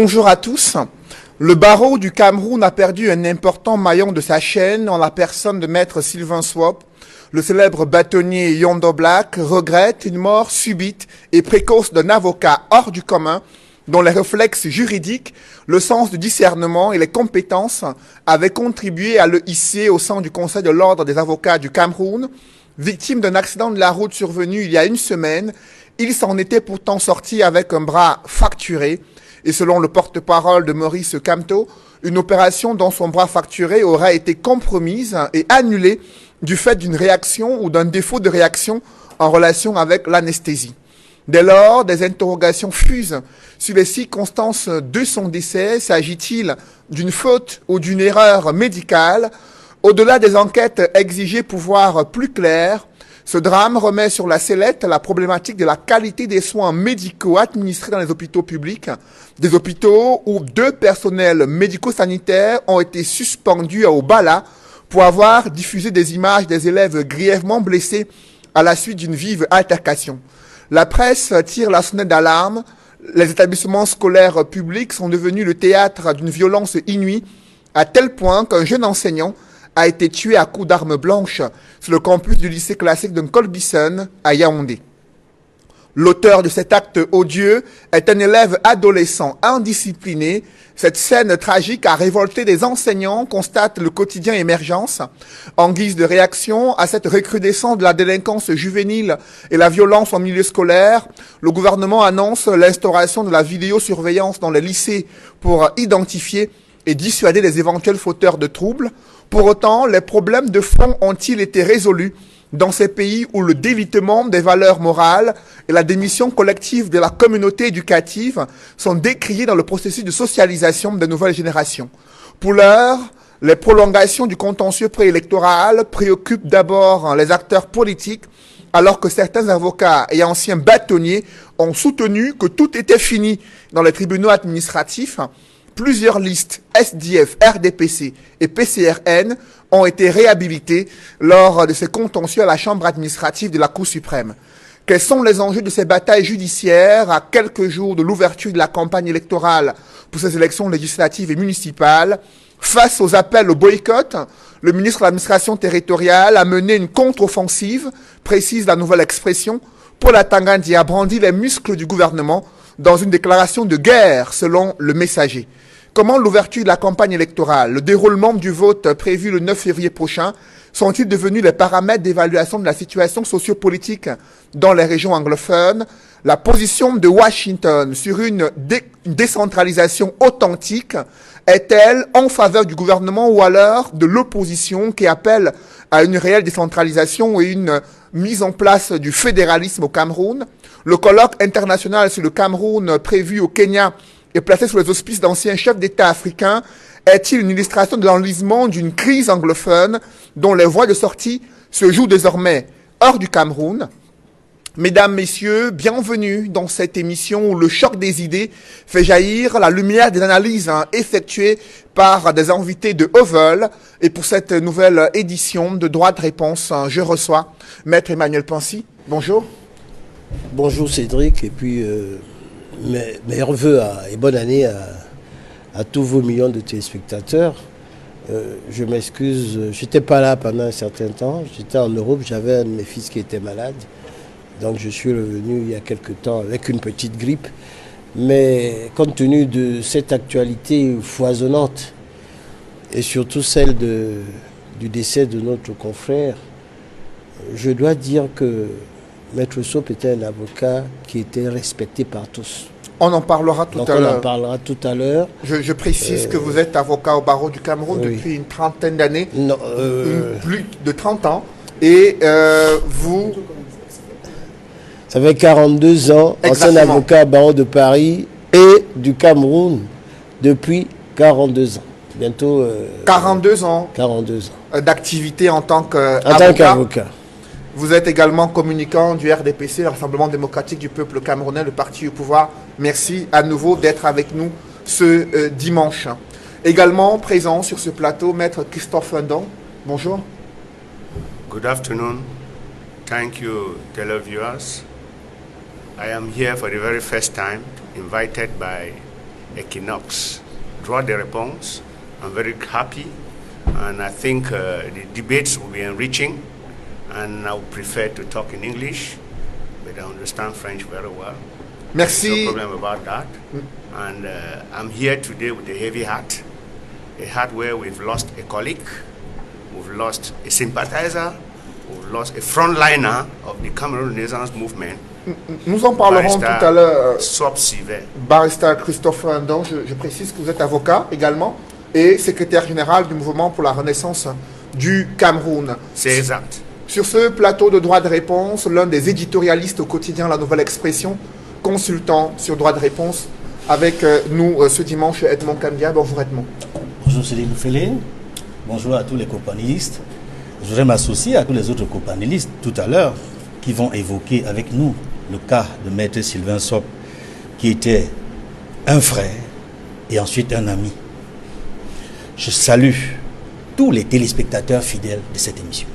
Bonjour à tous. Le barreau du Cameroun a perdu un important maillon de sa chaîne en la personne de maître Sylvain Swop. Le célèbre bâtonnier Yondo Black regrette une mort subite et précoce d'un avocat hors du commun dont les réflexes juridiques, le sens du discernement et les compétences avaient contribué à le hisser au sein du Conseil de l'Ordre des avocats du Cameroun. Victime d'un accident de la route survenu il y a une semaine, il s'en était pourtant sorti avec un bras fracturé. Et selon le porte-parole de Maurice Kamto, une opération dont son bras fracturé aurait été compromise et annulée du fait d'une réaction ou d'un défaut de réaction en relation avec l'anesthésie. Dès lors, des interrogations fusent sur les circonstances de son décès. S'agit-il d'une faute ou d'une erreur médicale? Au-delà des enquêtes exigées pour voir plus clair, ce drame remet sur la sellette la problématique de la qualité des soins médicaux administrés dans les hôpitaux publics, des hôpitaux où 2 personnels médico-sanitaires ont été suspendus au Bala pour avoir diffusé des images des élèves grièvement blessés à la suite d'une vive altercation. La presse tire la sonnette d'alarme. Les établissements scolaires publics sont devenus le théâtre d'une violence inouïe, à tel point qu'un jeune enseignant a été tué à coups d'armes blanches sur le campus du lycée classique de Nkolbison à Yaoundé. L'auteur de cet acte odieux est un élève adolescent indiscipliné. Cette scène tragique a révolté des enseignants, constate le quotidien Émergence. En guise de réaction à cette recrudescence de la délinquance juvénile et la violence en milieu scolaire, le gouvernement annonce l'instauration de la vidéosurveillance dans les lycées pour identifier et dissuader les éventuels fauteurs de troubles. Pour autant, les problèmes de fond ont-ils été résolus dans ces pays où le délitement des valeurs morales et la démission collective de la communauté éducative sont décriés dans le processus de socialisation des nouvelles générations? Pour l'heure, les prolongations du contentieux préélectoral préoccupent d'abord les acteurs politiques, alors que certains avocats et anciens bâtonniers ont soutenu que tout était fini dans les tribunaux administratifs. Plusieurs listes SDF, RDPC et PCRN ont été réhabilitées lors de ces contentieux à la Chambre administrative de la Cour suprême. Quels sont les enjeux de ces batailles judiciaires à quelques jours de l'ouverture de la campagne électorale pour ces élections législatives et municipales? Face aux appels au boycott, le ministre de l'administration territoriale a mené une contre-offensive, précise la nouvelle expression. Paul Atangandi a brandi les muscles du gouvernement dans une déclaration de guerre, selon le Messager. Comment l'ouverture de la campagne électorale, le déroulement du vote prévu le 9 février prochain sont-ils devenus les paramètres d'évaluation de la situation sociopolitique dans les régions anglophones? La position de Washington sur une décentralisation authentique est-elle en faveur du gouvernement ou alors de l'opposition qui appelle à une réelle décentralisation et une mise en place du fédéralisme au Cameroun? Le colloque international sur le Cameroun prévu au Kenya et placé sous les auspices d'anciens chefs d'État africains est-il une illustration de l'enlisement d'une crise anglophone dont les voies de sortie se jouent désormais hors du Cameroun? Mesdames, Messieurs, bienvenue dans cette émission où le choc des idées fait jaillir la lumière des analyses effectuées par des invités de haut vol. Et pour cette nouvelle édition de Droit de réponse, je reçois Maître Emmanuel Pensy. Bonjour. Bonjour Cédric, et puis meilleurs voeux et bonne année à tous vos millions de téléspectateurs. Je m'excuse, je n'étais pas là pendant un certain temps, j'étais en Europe, j'avais un de mes fils qui était malade. Donc je suis revenu il y a quelque temps avec une petite grippe. Mais compte tenu de cette actualité foisonnante et surtout celle du décès de notre confrère, je dois dire que Maître Swop était un avocat qui était respecté par tous. On en parlera tout à l'heure. On en parlera tout à l'heure. Je précise que vous êtes avocat au barreau du Cameroun depuis une trentaine d'années, plus de 30 ans, et vous... Ça fait 42 ans, ancien avocat au barreau de Paris et du Cameroun depuis 42 ans. Bientôt... 42 ans 42 ans. D'activité en tant qu'avocat. Vous êtes également communicant du RDPC, le Rassemblement démocratique du peuple camerounais, le parti au pouvoir. Merci à nouveau d'être avec nous ce dimanche. Également présent sur ce plateau, Maître Christophe Ndong. Bonjour. Good afternoon. Thank you, televiewers. I am here for the very first time, invited by Equinox. Droit de réponse. I'm very happy, and I think the debates will be enriching, and I would prefer to talk in English, but I understand French very well. Merci. No problem about that. And I'm here today with a heavy heart, a heart where we've lost a colleague, we've lost a sympathizer, we've lost a frontliner of the Cameroon Renaissance movement. Nous en parlerons tout à l'heure. Swap-Sylvain. Barrister Christopher Ndong, je précise que vous êtes avocat également et secrétaire général du mouvement pour la renaissance du Cameroun. C'est exact. Sur ce plateau de droit de réponse, l'un des éditorialistes au quotidien La Nouvelle Expression, consultant sur droit de réponse, avec nous ce dimanche, Edmond Kandia. Bonjour Edmond. Bonjour Céline Moufélé, bonjour à tous les copanélistes. Je voudrais m'associer à tous les autres copanélistes tout à l'heure qui vont évoquer avec nous le cas de Maître Sylvain Swap, qui était un frère et ensuite un ami. Je salue tous les téléspectateurs fidèles de cette émission.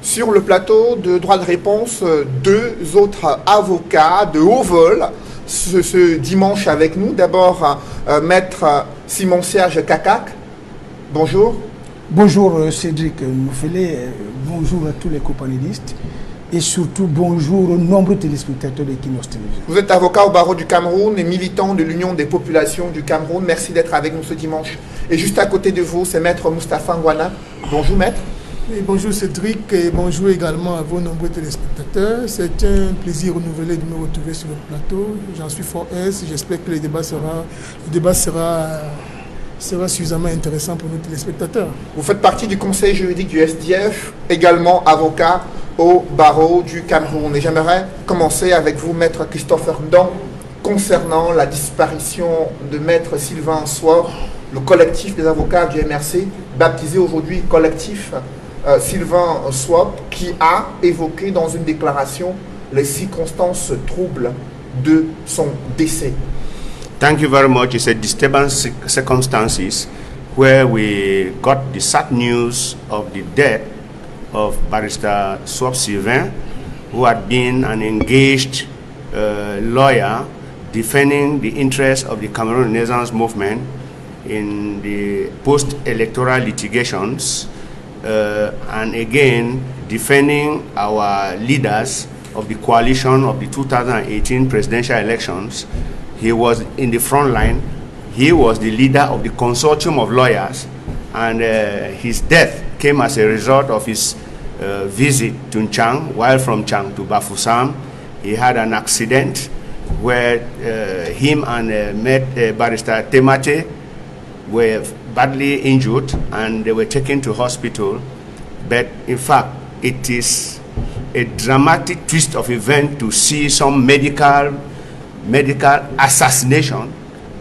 Sur le plateau de droit de réponse, deux autres avocats de haut vol ce dimanche avec nous. D'abord, Maître Simon-Serge Kakac. Bonjour. Bonjour Cédric Moufélé, bonjour à tous les copanélistes et surtout bonjour aux nombreux téléspectateurs d'Equinox Télévision. Vous êtes avocat au barreau du Cameroun et militant de l'Union des populations du Cameroun. Merci d'être avec nous ce dimanche. Et juste à côté de vous, c'est Maître Moustapha Ngwana. Bonjour Maître. Et bonjour Cédric et bonjour également à vos nombreux téléspectateurs. C'est un plaisir renouvelé de me retrouver sur le plateau. J'en suis fort aise. J'espère que le débat sera suffisamment intéressant pour nos téléspectateurs. Vous faites partie du conseil juridique du SDF, également avocat au barreau du Cameroun. Et j'aimerais commencer avec vous, Maître Christopher Ndong, concernant la disparition de Maître Sylvain Swap, le collectif des avocats du MRC, baptisé aujourd'hui collectif Sylvain Swap, qui a évoqué dans une déclaration les circonstances troubles de son décès. Thank you very much. It's a disturbance circumstances where we got the sad news of the death of Barrister Swap-Sylvain, who had been an engaged lawyer defending the interests of the Cameroon Renaissance movement in the post-electoral litigations, and again defending our leaders of the coalition of the 2018 presidential elections. He was in the front line. He was the leader of the consortium of lawyers, and his death came as a result of his visit to Nchang. While from Nchang to Bafoussam, he had an accident where him and Barrister Temate were badly injured, and they were taken to hospital. But in fact, it is a dramatic twist of event to see some medical assassination,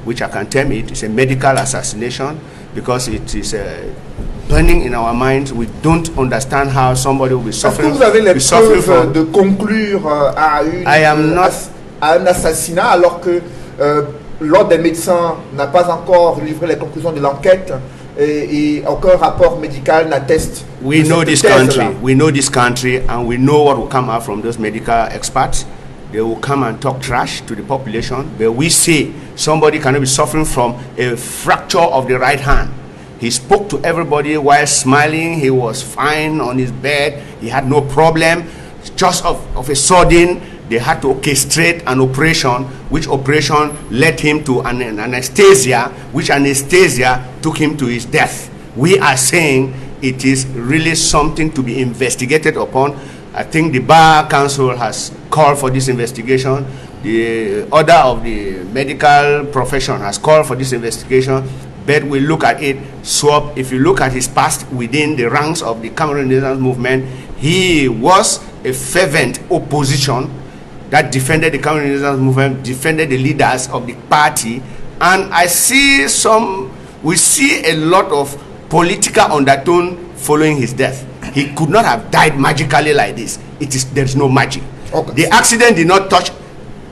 which I can term it. It's a medical assassination because it is burning in our minds. We don't understand how somebody will be suffering. Est-ce que vous avez les preuves de conclure à un assassinat alors que l'ordre des médecins n'a pas encore livré les conclusions de l'enquête et aucun rapport médical n'atteste? We know this country, and we know what will come out from those medical experts. They will come and talk trash to the population, but we say somebody cannot be suffering from a fracture of the right hand. He spoke to everybody while smiling. He was fine on his bed. He had no problem. Just of a sudden, they had to orchestrate an operation, which operation led him to an anesthesia, which anesthesia took him to his death. We are saying it is really something to be investigated upon. I think the Bar Council has called for this investigation. The order of the medical profession has called for this investigation. But we look at it, Swap, if you look at his past within the ranks of the Cameroon Renaissance movement, he was a fervent opposition that defended the Cameroon Renaissance movement, defended the leaders of the party. And we see a lot of political undertone following his death. He could not have died magically like this. There is no magic. Okay. The accident did not touch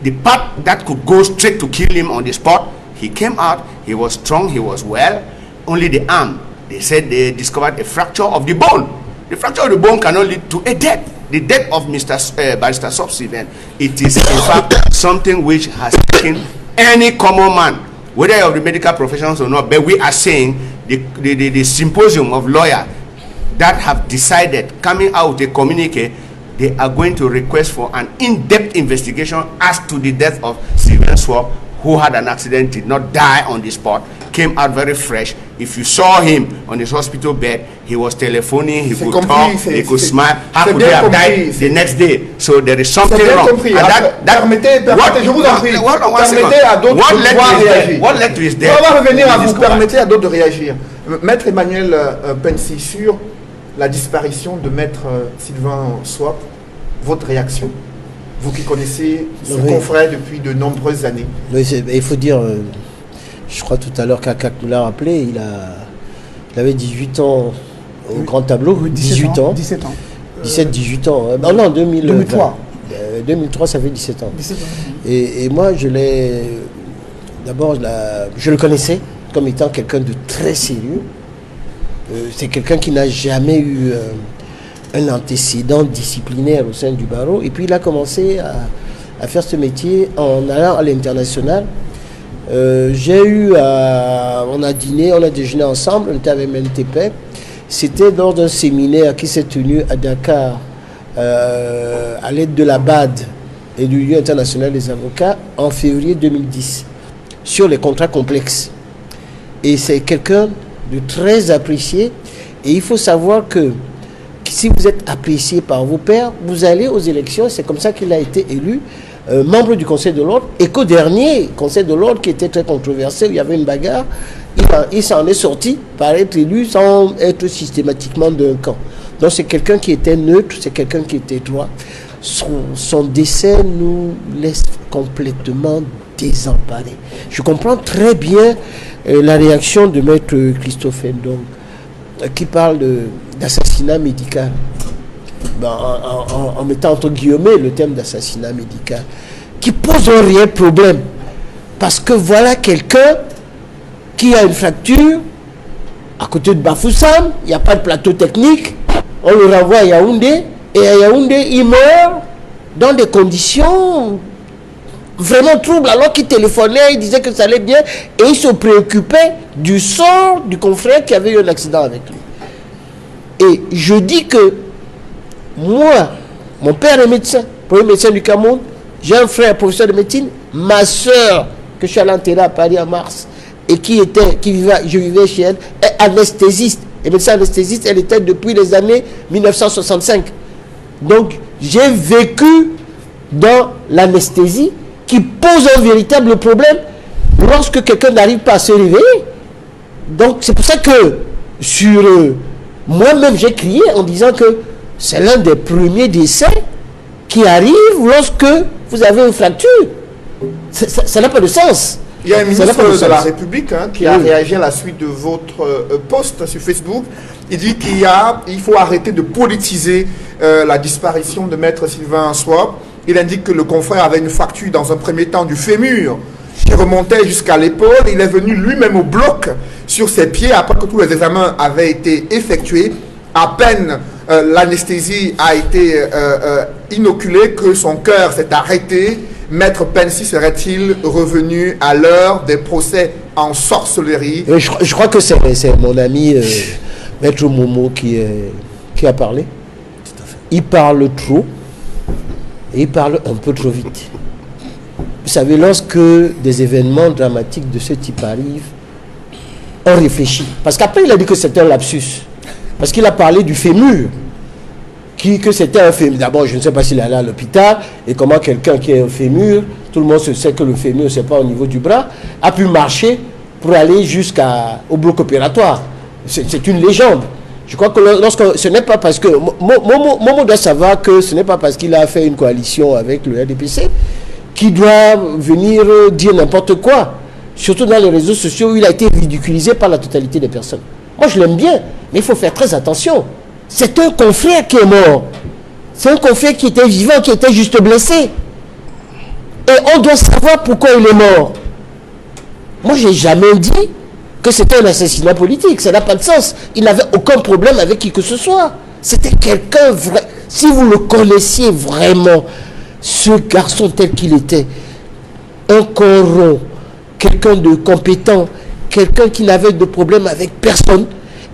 the part that could go straight to kill him on the spot. He came out, he was strong, he was well. Only the arm, they said they discovered a fracture of the bone. The fracture of the bone cannot lead to a death. The death of Barrister Swap-Sylvain, it is in fact something which has taken any common man whether you're of the medical professions or not, but we are saying the symposium of lawyers that have decided, coming out with a communique, they are going to request for an in-depth investigation as to the death of Sylvain Swap, who had an accident, did not die on the spot, came out very fresh. If you saw him on his hospital bed, he was telephoning, he could talk, he could smile. How could he have died the next day? So there is something wrong. Permettez, je vous en prie. Permettez à d'autres de pouvoir réagir. What led to his death? On va revenir à vous. Permettez à d'autres de réagir. Maître Emmanuel Pensy, sur la disparition de Maître Sylvain Swap, votre réaction, vous qui connaissez ce confrère depuis de nombreuses années. Oui, il faut dire, je crois tout à l'heure qu'Akak nous l'a rappelé, il avait 18 ans au grand tableau, 18 ans. 17 ans. 18 ans. Non, 2003. 2003, ça fait 17 ans. 17 ans. Et moi, je le connaissais comme étant quelqu'un de très sérieux. C'est quelqu'un qui n'a jamais eu un antécédent disciplinaire au sein du barreau. Et puis il a commencé à faire ce métier en allant à l'international. On a dîné, on a déjeuné ensemble, on était avec MNTP. C'était lors d'un séminaire qui s'est tenu à Dakar à l'aide de la BAD et de l'Union internationale des avocats en février 2010 sur les contrats complexes. Et c'est quelqu'un de très apprécié. Et il faut savoir que si vous êtes apprécié par vos pairs, vous allez aux élections. C'est comme ça qu'il a été élu membre du Conseil de l'Ordre. Et qu'au dernier Conseil de l'Ordre, qui était très controversé, où il y avait une bagarre, il s'en est sorti par être élu sans être systématiquement d'un camp. Donc c'est quelqu'un qui était neutre, c'est quelqu'un qui était droit. Son décès nous laisse complètement désemparés. Je comprends très bien la réaction de Maître Christophe Ndong, qui parle d'assassinat médical, en mettant entre guillemets le thème d'assassinat médical, qui pose un réel problème. Parce que voilà quelqu'un qui a une fracture à côté de Bafoussam, il n'y a pas de plateau technique, on le renvoie à Yaoundé, et à Yaoundé, il meurt dans des conditions vraiment troubles, alors qu'il téléphonait, il disait que ça allait bien, et il se préoccupait du sort du confrère qui avait eu un accident avec lui. Et je dis que moi, mon père est médecin, premier médecin du Cameroun, j'ai un frère professeur de médecine, ma soeur, que je suis allé enterrer à Paris en mars, et je vivais chez elle, est anesthésiste, et médecin anesthésiste, elle était depuis les années 1965. Donc, j'ai vécu dans l'anesthésie qui pose un véritable problème lorsque quelqu'un n'arrive pas à se réveiller. Donc, c'est pour ça que moi-même, j'ai crié en disant que c'est l'un des premiers décès qui arrive lorsque vous avez une fracture. Ça n'a pas de sens. Il y a un ministre de la République qui a réagi à la suite de votre post sur Facebook. Il dit qu'il faut arrêter de politiser la disparition de Maître Sylvain Swap. Il indique que le confrère avait une fracture dans un premier temps du fémur qui remontait jusqu'à l'épaule. Il est venu lui-même au bloc sur ses pieds après que tous les examens avaient été effectués. À peine l'anesthésie a été inoculée que son cœur s'est arrêté. Maître Pensy serait-il revenu à l'heure des procès en sorcellerie? Je crois que c'est mon ami Maître Momo qui a parlé. Tout à fait. Il parle trop et il parle un peu trop vite. Vous savez, lorsque des événements dramatiques de ce type arrivent, on réfléchit. Parce qu'après, il a dit que c'était un lapsus. Parce qu'il a parlé du fémur. Que c'était un fémur. D'abord, je ne sais pas s'il est allé à l'hôpital et comment quelqu'un qui est un fémur, tout le monde sait que le fémur, c'est pas au niveau du bras, a pu marcher pour aller jusqu'au bloc opératoire. C'est une légende. Je crois que ce n'est pas parce que... Momo doit savoir que ce n'est pas parce qu'il a fait une coalition avec le RDPC qu'il doit venir dire n'importe quoi. Surtout dans les réseaux sociaux où il a été ridiculisé par la totalité des personnes. Moi, je l'aime bien, mais il faut faire très attention. C'est un confrère qui est mort. C'est un confrère qui était vivant, qui était juste blessé. Et on doit savoir pourquoi il est mort. Moi, je n'ai jamais dit que c'était un assassinat politique. Ça n'a pas de sens. Il n'avait aucun problème avec qui que ce soit. C'était quelqu'un vrai. Si vous le connaissiez vraiment, ce garçon tel qu'il était, un corps rond, quelqu'un de compétent, quelqu'un qui n'avait de problème avec personne,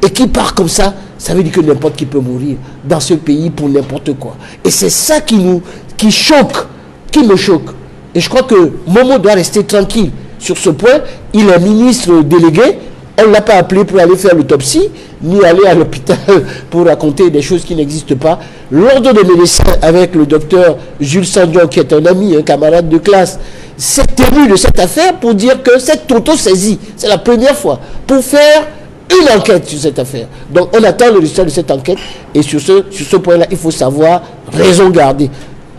et qui part comme ça veut dire que n'importe qui peut mourir dans ce pays pour n'importe quoi. Et c'est ça qui me choque. Et je crois que Momo doit rester tranquille sur ce point. Il est ministre délégué. On ne l'a pas appelé pour aller faire l'autopsie, ni aller à l'hôpital pour raconter des choses qui n'existent pas. L'ordre des médecins avec le docteur Jules Sandion, qui est un ami, un camarade de classe, s'est tenu de cette affaire pour dire que cette auto-saisie, c'est la première fois, pour faire une enquête sur cette affaire. Donc on attend le résultat de cette enquête, et sur ce point-là, il faut savoir raison garder.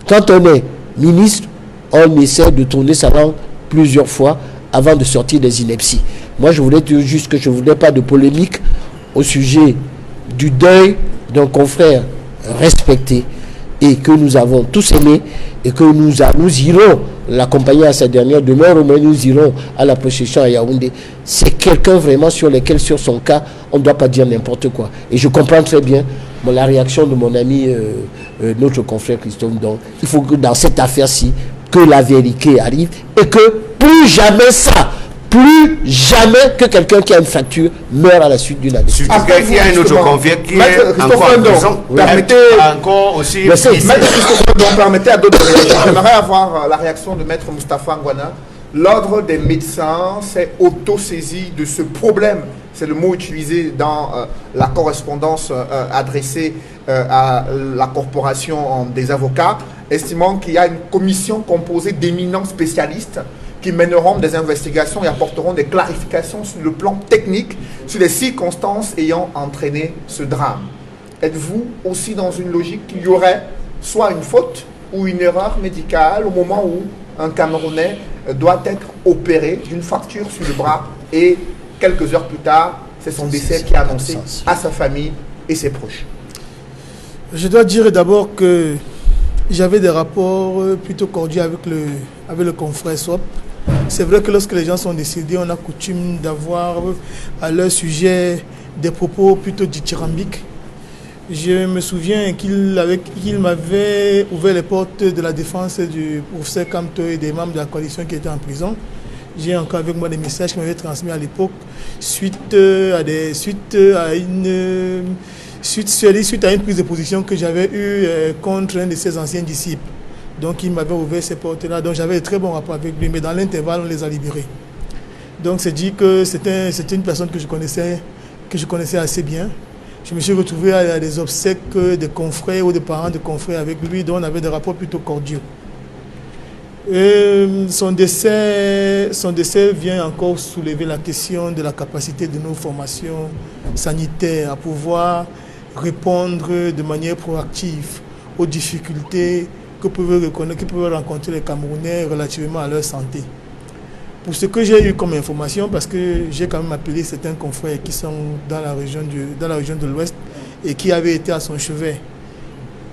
Quand on est ministre, on essaie de tourner sa langue plusieurs fois avant de sortir des inepties. Moi, je voulais dire juste que je ne voulais pas de polémique au sujet du deuil d'un confrère respecté et que nous avons tous aimé, et que nous irons l'accompagner à sa dernière demeure, au moins nous irons à la procession à Yaoundé. C'est quelqu'un vraiment sur son cas, on ne doit pas dire n'importe quoi. Et je comprends très bien la réaction de mon ami, notre confrère Christophe. Donc, il faut que dans cette affaire-ci, que la vérité arrive, et que plus jamais que quelqu'un qui a une fracture meure à la suite d'une agression. Il y a un autre confrère qui est encore en prison. Encore aussi. Maître Christophe, permettez à d'autres réactions. J'aimerais avoir la réaction de Maître Moustapha Ngwana. L'ordre des médecins s'est auto-saisi de ce problème. C'est le mot utilisé dans la correspondance adressée à la corporation des avocats, estimant qu'il y a une commission composée d'éminents spécialistes qui mèneront des investigations et apporteront des clarifications sur le plan technique, sur les circonstances ayant entraîné ce drame. Êtes-vous aussi dans une logique qu'il y aurait soit une faute ou une erreur médicale au moment où un Camerounais doit être opéré d'une fracture sur le bras et quelques heures plus tard, c'est son décès qui est annoncé à sa famille et ses proches? Je dois dire d'abord que j'avais des rapports plutôt cordiaux avec le confrère Swap. C'est vrai que lorsque les gens sont décédés, on a coutume d'avoir à leur sujet des propos plutôt dithyrambiques. Je me souviens qu'il m'avait ouvert les portes de la défense du professeur Kamto et des membres de la coalition qui étaient en prison. J'ai encore avec moi des messages qu'il m'avait transmis à l'époque suite à une prise de position que j'avais eue contre un de ses anciens disciples. Donc il m'avait ouvert ces portes-là. Donc j'avais de très bons rapports avec lui, mais dans l'intervalle, on les a libérés. Donc c'est dit que c'était une personne que je connaissais assez bien. Je me suis retrouvé à des obsèques de confrères ou de parents de confrères avec lui, dont on avait des rapports plutôt cordiaux. Et son décès vient encore soulever la question de la capacité de nos formations sanitaires à pouvoir répondre de manière proactive aux difficultés que peuvent rencontrer les Camerounais relativement à leur santé. Pour ce que j'ai eu comme information, parce que j'ai quand même appelé certains confrères qui sont dans la région de l'Ouest et qui avaient été à son chevet,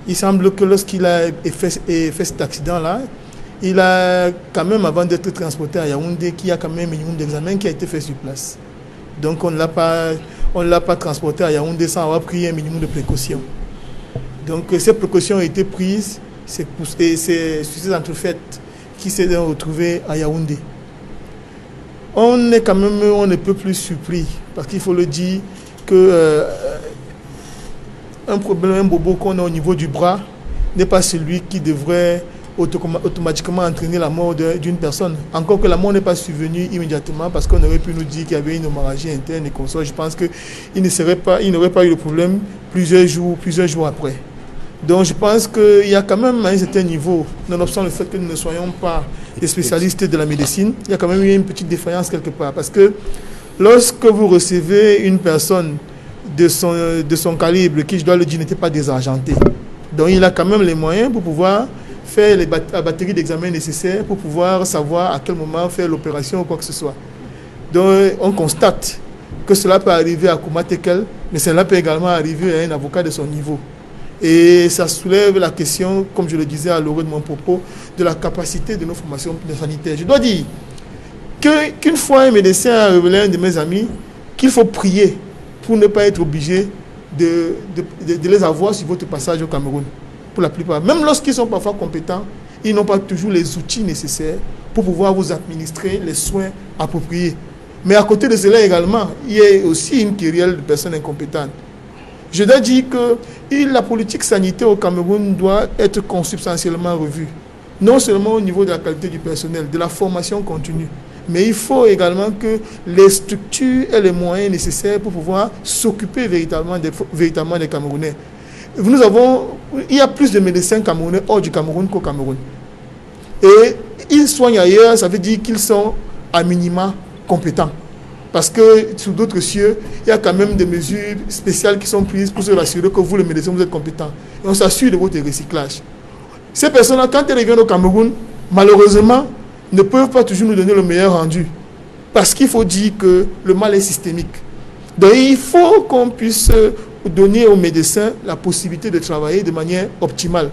il semble que lorsqu'il a fait cet accident-là, il a quand même, avant d'être transporté à Yaoundé, qu'il y a quand même un minimum d'examen qui a été fait sur place. Donc on ne l'a pas transporté à Yaoundé sans avoir pris un minimum de précautions. Donc ces précautions ont été prises, c'est sur ces entrefaites qui s'est retrouvé à Yaoundé. On ne peut plus surpris, parce qu'il faut le dire que un problème, un bobo qu'on a au niveau du bras n'est pas celui qui devrait automatiquement entraîner la mort d'une personne. Encore que la mort n'est pas survenue immédiatement, parce qu'on aurait pu nous dire qu'il y avait une hémorragie interne et comme ça. Je pense qu'il n'aurait pas eu le problème plusieurs jours après. Donc je pense qu'il y a quand même à un certain niveau, nonobstant le fait que nous ne soyons pas des spécialistes de la médecine, il y a quand même eu une petite défaillance quelque part. Parce que lorsque vous recevez une personne de son calibre, qui, je dois le dire, n'était pas désargenté, donc il a quand même les moyens pour pouvoir faire la batterie d'examens nécessaires pour pouvoir savoir à quel moment faire l'opération ou quoi que ce soit. Donc on constate que cela peut arriver à Kouma Tekel, mais cela peut également arriver à un avocat de son niveau. Et ça soulève la question, comme je le disais à l'orée de mon propos, de la capacité de nos formations sanitaires. Je dois dire qu'une fois un médecin a révélé à un de mes amis qu'il faut prier pour ne pas être obligé de les avoir sur votre passage au Cameroun. Pour la plupart. Même lorsqu'ils sont parfois compétents, ils n'ont pas toujours les outils nécessaires pour pouvoir vous administrer les soins appropriés. Mais à côté de cela également, il y a aussi une querelle de personnes incompétentes. Je dois dire que la politique sanitaire au Cameroun doit être consubstantiellement revue. Non seulement au niveau de la qualité du personnel, de la formation continue, mais il faut également que les structures aient les moyens nécessaires pour pouvoir s'occuper véritablement des Camerounais. Il y a plus de médecins camerounais hors du Cameroun qu'au Cameroun. Et ils soignent ailleurs, ça veut dire qu'ils sont à minima compétents. Parce que sous d'autres cieux, il y a quand même des mesures spéciales qui sont prises pour se rassurer que vous, les médecins, vous êtes compétents. Et on s'assure de votre recyclage. Ces personnes-là, quand elles reviennent au Cameroun, malheureusement, ne peuvent pas toujours nous donner le meilleur rendu. Parce qu'il faut dire que le mal est systémique. Donc il faut qu'on puisse donner aux médecins la possibilité de travailler de manière optimale.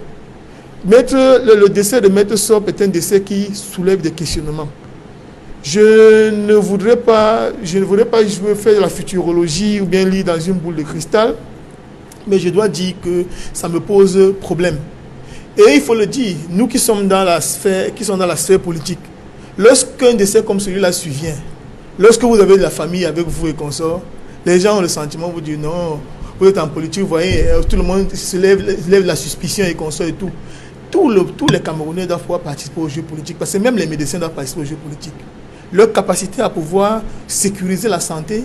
Le décès de Maître Sop est un décès qui soulève des questionnements. Je ne voudrais pas faire de la futurologie ou bien lire dans une boule de cristal, mais je dois dire que ça me pose problème. Et il faut le dire, nous qui sommes dans la sphère politique, lorsqu'un décès comme celui-là survient, lorsque vous avez de la famille avec vous et consorts, les gens ont le sentiment de vous dire non, vous êtes en politique, vous voyez, tout le monde se lève la suspicion et consorts et tout. Tous les Camerounais doivent pouvoir participer au jeu politique, parce que même les médecins doivent participer au jeu politique. Leur capacité à pouvoir sécuriser la santé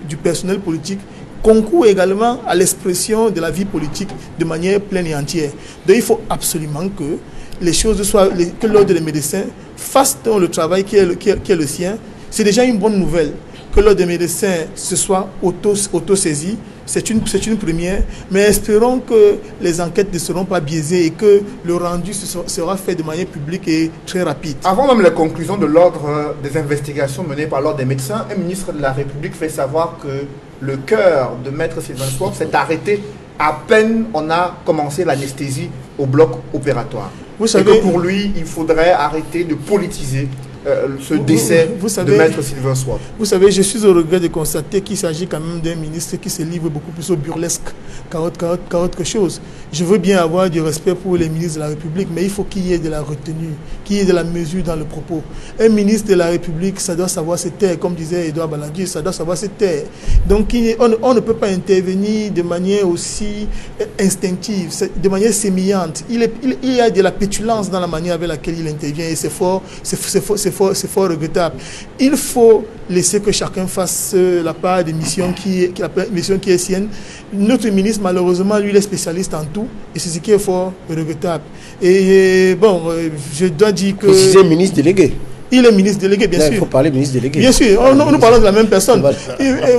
du personnel politique concourt également à l'expression de la vie politique de manière pleine et entière. Donc il faut absolument que les choses que l'ordre des médecins fasse le travail qui est le sien. C'est déjà une bonne nouvelle que l'ordre des médecins se soit auto-saisi. C'est une première, mais espérons que les enquêtes ne seront pas biaisées et que le rendu sera fait de manière publique et très rapide. Avant même la conclusion de l'ordre des investigations menées par l'ordre des médecins, un ministre de la République fait savoir que le cœur de Maître Sylvain Swop s'est arrêté à peine on a commencé l'anesthésie au bloc opératoire. Vous savez, et que pour lui, il faudrait arrêter de politiser ce décès de Maître Sylvain Swop. Vous savez, je suis au regret de constater qu'il s'agit quand même d'un ministre qui se livre beaucoup plus au burlesque qu'à autre chose. Je veux bien avoir du respect pour les ministres de la République, mais il faut qu'il y ait de la retenue, qu'il y ait de la mesure dans le propos. Un ministre de la République, ça doit savoir se taire, comme disait Edouard Balladur, ça doit savoir se taire. Donc on ne peut pas intervenir de manière aussi instinctive, de manière sémillante. Il y a de la pétulance dans la manière avec laquelle il intervient et c'est fort regrettable. Il faut laisser que chacun fasse la part des missions qui est sienne. Notre ministre, malheureusement, lui, il est spécialiste en tout et c'est ce qui est fort regrettable. Et bon, je dois dire que... Précisez ministre délégué. Il est ministre délégué, bien sûr. Il faut parler ministre délégué. Bien sûr, nous parlons de la même personne.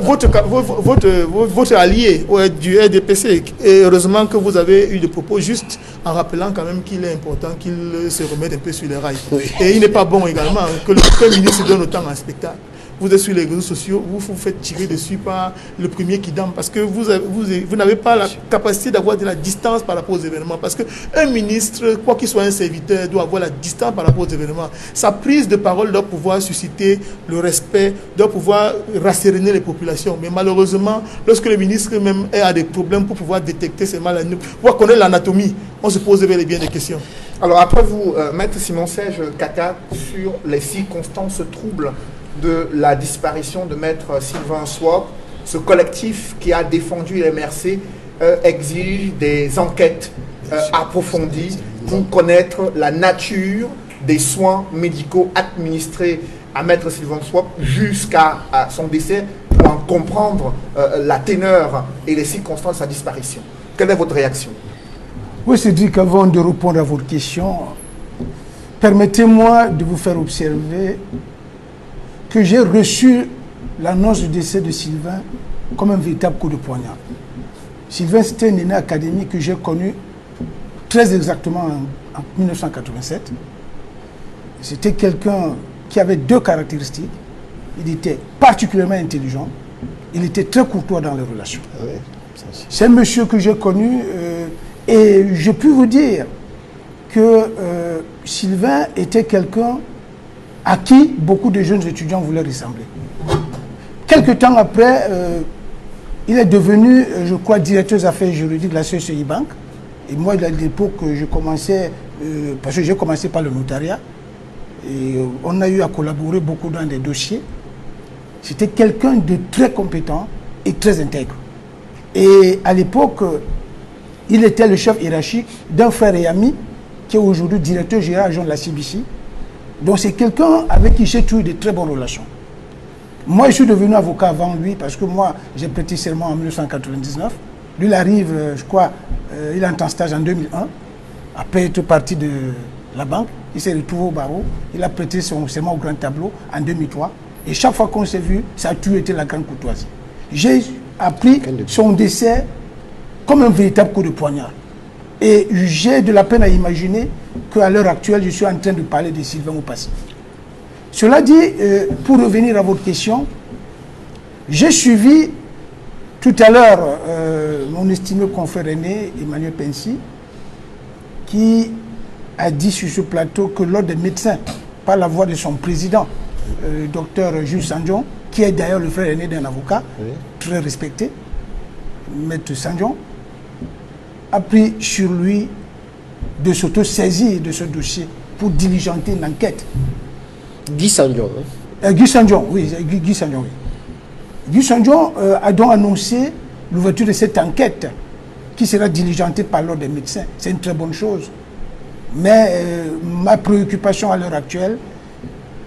Votre allié du RDPC, et heureusement que vous avez eu des propos justes en rappelant quand même qu'il est important qu'il se remette un peu sur les rails. Oui. Et il n'est pas bon également que le ministre donne autant un spectacle. Vous êtes sur les réseaux sociaux, vous vous faites tirer dessus par le premier qui dame parce que vous n'avez pas la capacité d'avoir de la distance par rapport aux événements. Parce qu'un ministre, quoi qu'il soit un serviteur, doit avoir la distance par rapport aux événements. Sa prise de parole doit pouvoir susciter le respect, doit pouvoir rasséréner les populations. Mais malheureusement, lorsque le ministre même a des problèmes pour pouvoir détecter ces maladies, pour connaître l'anatomie, on se pose bien des questions. Alors après vous, Maître Simon Serge Kaka, sur les circonstances troubles de la disparition de Maître Sylvain Swop, ce collectif qui a défendu les MRC exige des enquêtes approfondies pour connaître la nature des soins médicaux administrés à Maître Sylvain Swop jusqu'à son décès pour en comprendre la teneur et les circonstances de sa disparition. Quelle est votre réaction? Oui, Cédric, avant de répondre à votre question, permettez-moi de vous faire observer que j'ai reçu l'annonce du décès de Sylvain comme un véritable coup de poignard. Sylvain, c'était un aîné académique que j'ai connu très exactement en 1987. C'était quelqu'un qui avait deux caractéristiques. Il était particulièrement intelligent. Il était très courtois dans les relations. Oui, c'est un monsieur que j'ai connu et je puis vous dire que Sylvain était quelqu'un à qui beaucoup de jeunes étudiants voulaient ressembler. Quelque temps après, il est devenu, je crois, directeur des affaires juridiques de la CCI Bank. Et moi, à l'époque, je commençais, parce que j'ai commencé par le notariat, Et on a eu à collaborer beaucoup dans des dossiers. C'était quelqu'un de très compétent et très intègre. Et à l'époque, il était le chef hiérarchique d'un frère et ami qui est aujourd'hui directeur général adjoint de la CBC. Donc c'est quelqu'un avec qui j'ai toujours eu de très bonnes relations. Moi, je suis devenu avocat avant lui parce que moi, j'ai prêté serment en 1999. Lui, il arrive, je crois, il entre en stage en 2001. Après être parti de la banque, il s'est retrouvé au barreau. Il a prêté son serment au grand tableau en 2003. Et chaque fois qu'on s'est vu, ça a toujours été la grande courtoisie. J'ai appris son décès comme un véritable coup de poignard. Et j'ai de la peine à imaginer qu'à l'heure actuelle, je suis en train de parler de Sylvain Opassi. Cela dit, pour revenir à votre question, j'ai suivi tout à l'heure mon estimé confrère aîné, Emmanuel Pensi, qui a dit sur ce plateau que l'ordre des médecins, par la voix de son président, docteur Jules Sanjon, qui est d'ailleurs le frère aîné d'un avocat, très respecté, Maître Sanjon, a pris sur lui de s'auto-saisir de ce dossier pour diligenter une enquête. Guy Sanjon. Guy Sanjon, oui. Guy Sanjon, oui. Guy Sanjon a donc annoncé l'ouverture de cette enquête qui sera diligentée par l'ordre des médecins. C'est une très bonne chose. Mais ma préoccupation à l'heure actuelle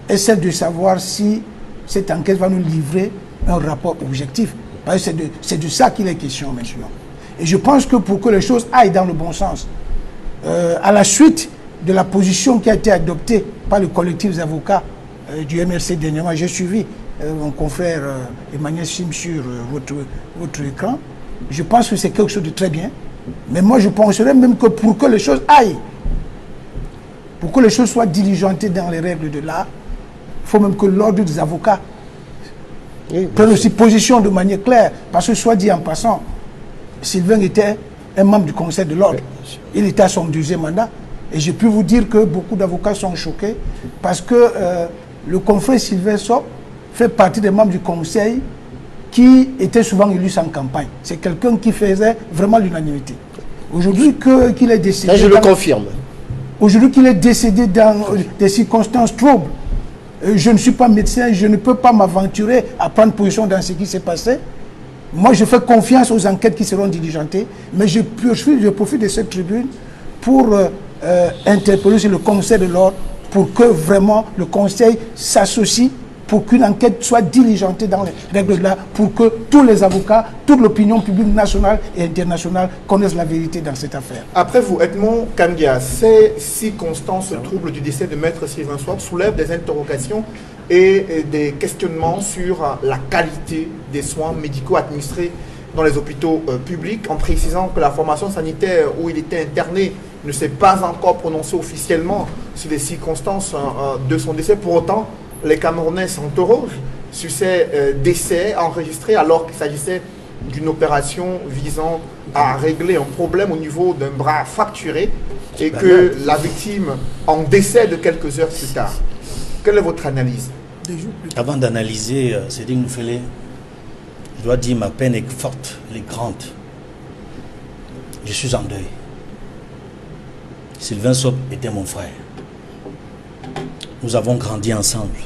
est celle de savoir si cette enquête va nous livrer un rapport objectif. Parce que c'est de ça qu'il est question maintenant. Et je pense que pour que les choses aillent dans le bon sens, à la suite de la position qui a été adoptée par le collectif des avocats du MRC dernièrement, j'ai suivi mon confrère Emmanuel Sim sur votre écran. Je pense que c'est quelque chose de très bien. Mais moi, je penserais même que pour que les choses aillent, pour que les choses soient diligentées dans les règles de l'art, il faut même que l'ordre des avocats prenne aussi position de manière claire. Parce que, soit dit en passant, Sylvain était un membre du conseil de l'ordre. Il était à son deuxième mandat. Et j'ai pu vous dire que beaucoup d'avocats sont choqués parce que le confrère Sylvain Sop fait partie des membres du conseil qui étaient souvent élus sans campagne. C'est quelqu'un qui faisait vraiment l'unanimité. Aujourd'hui qu'il est décédé... Là, je le confirme. Aujourd'hui qu'il est décédé dans des circonstances troubles, je ne suis pas médecin, je ne peux pas m'aventurer à prendre position dans ce qui s'est passé. Moi, je fais confiance aux enquêtes qui seront diligentées, mais je profite de cette tribune pour interpeller sur le conseil de l'ordre pour que vraiment le conseil s'associe pour qu'une enquête soit diligentée dans les règles de l'art, pour que tous les avocats, toute l'opinion publique nationale et internationale connaissent la vérité dans cette affaire. Après vous, Edmond Kandia, ces circonstances troubles du décès de Maître Sylvain Sop soulèvent des interrogations et des questionnements sur la qualité des soins médicaux administrés dans les hôpitaux publics, en précisant que la formation sanitaire où il était interné ne s'est pas encore prononcée officiellement sur les circonstances de son décès. Pour autant, les Camerounais s'interrogent sur ces décès enregistrés alors qu'il s'agissait d'une opération visant à régler un problème au niveau d'un bras fracturé et que la victime en décède quelques heures plus tard. Quelle est votre analyse? Avant d'analyser, Cédric Noufélé, je dois dire ma peine est forte, elle est grande. Je suis en deuil. Sylvain Sop était mon frère. Nous avons grandi ensemble,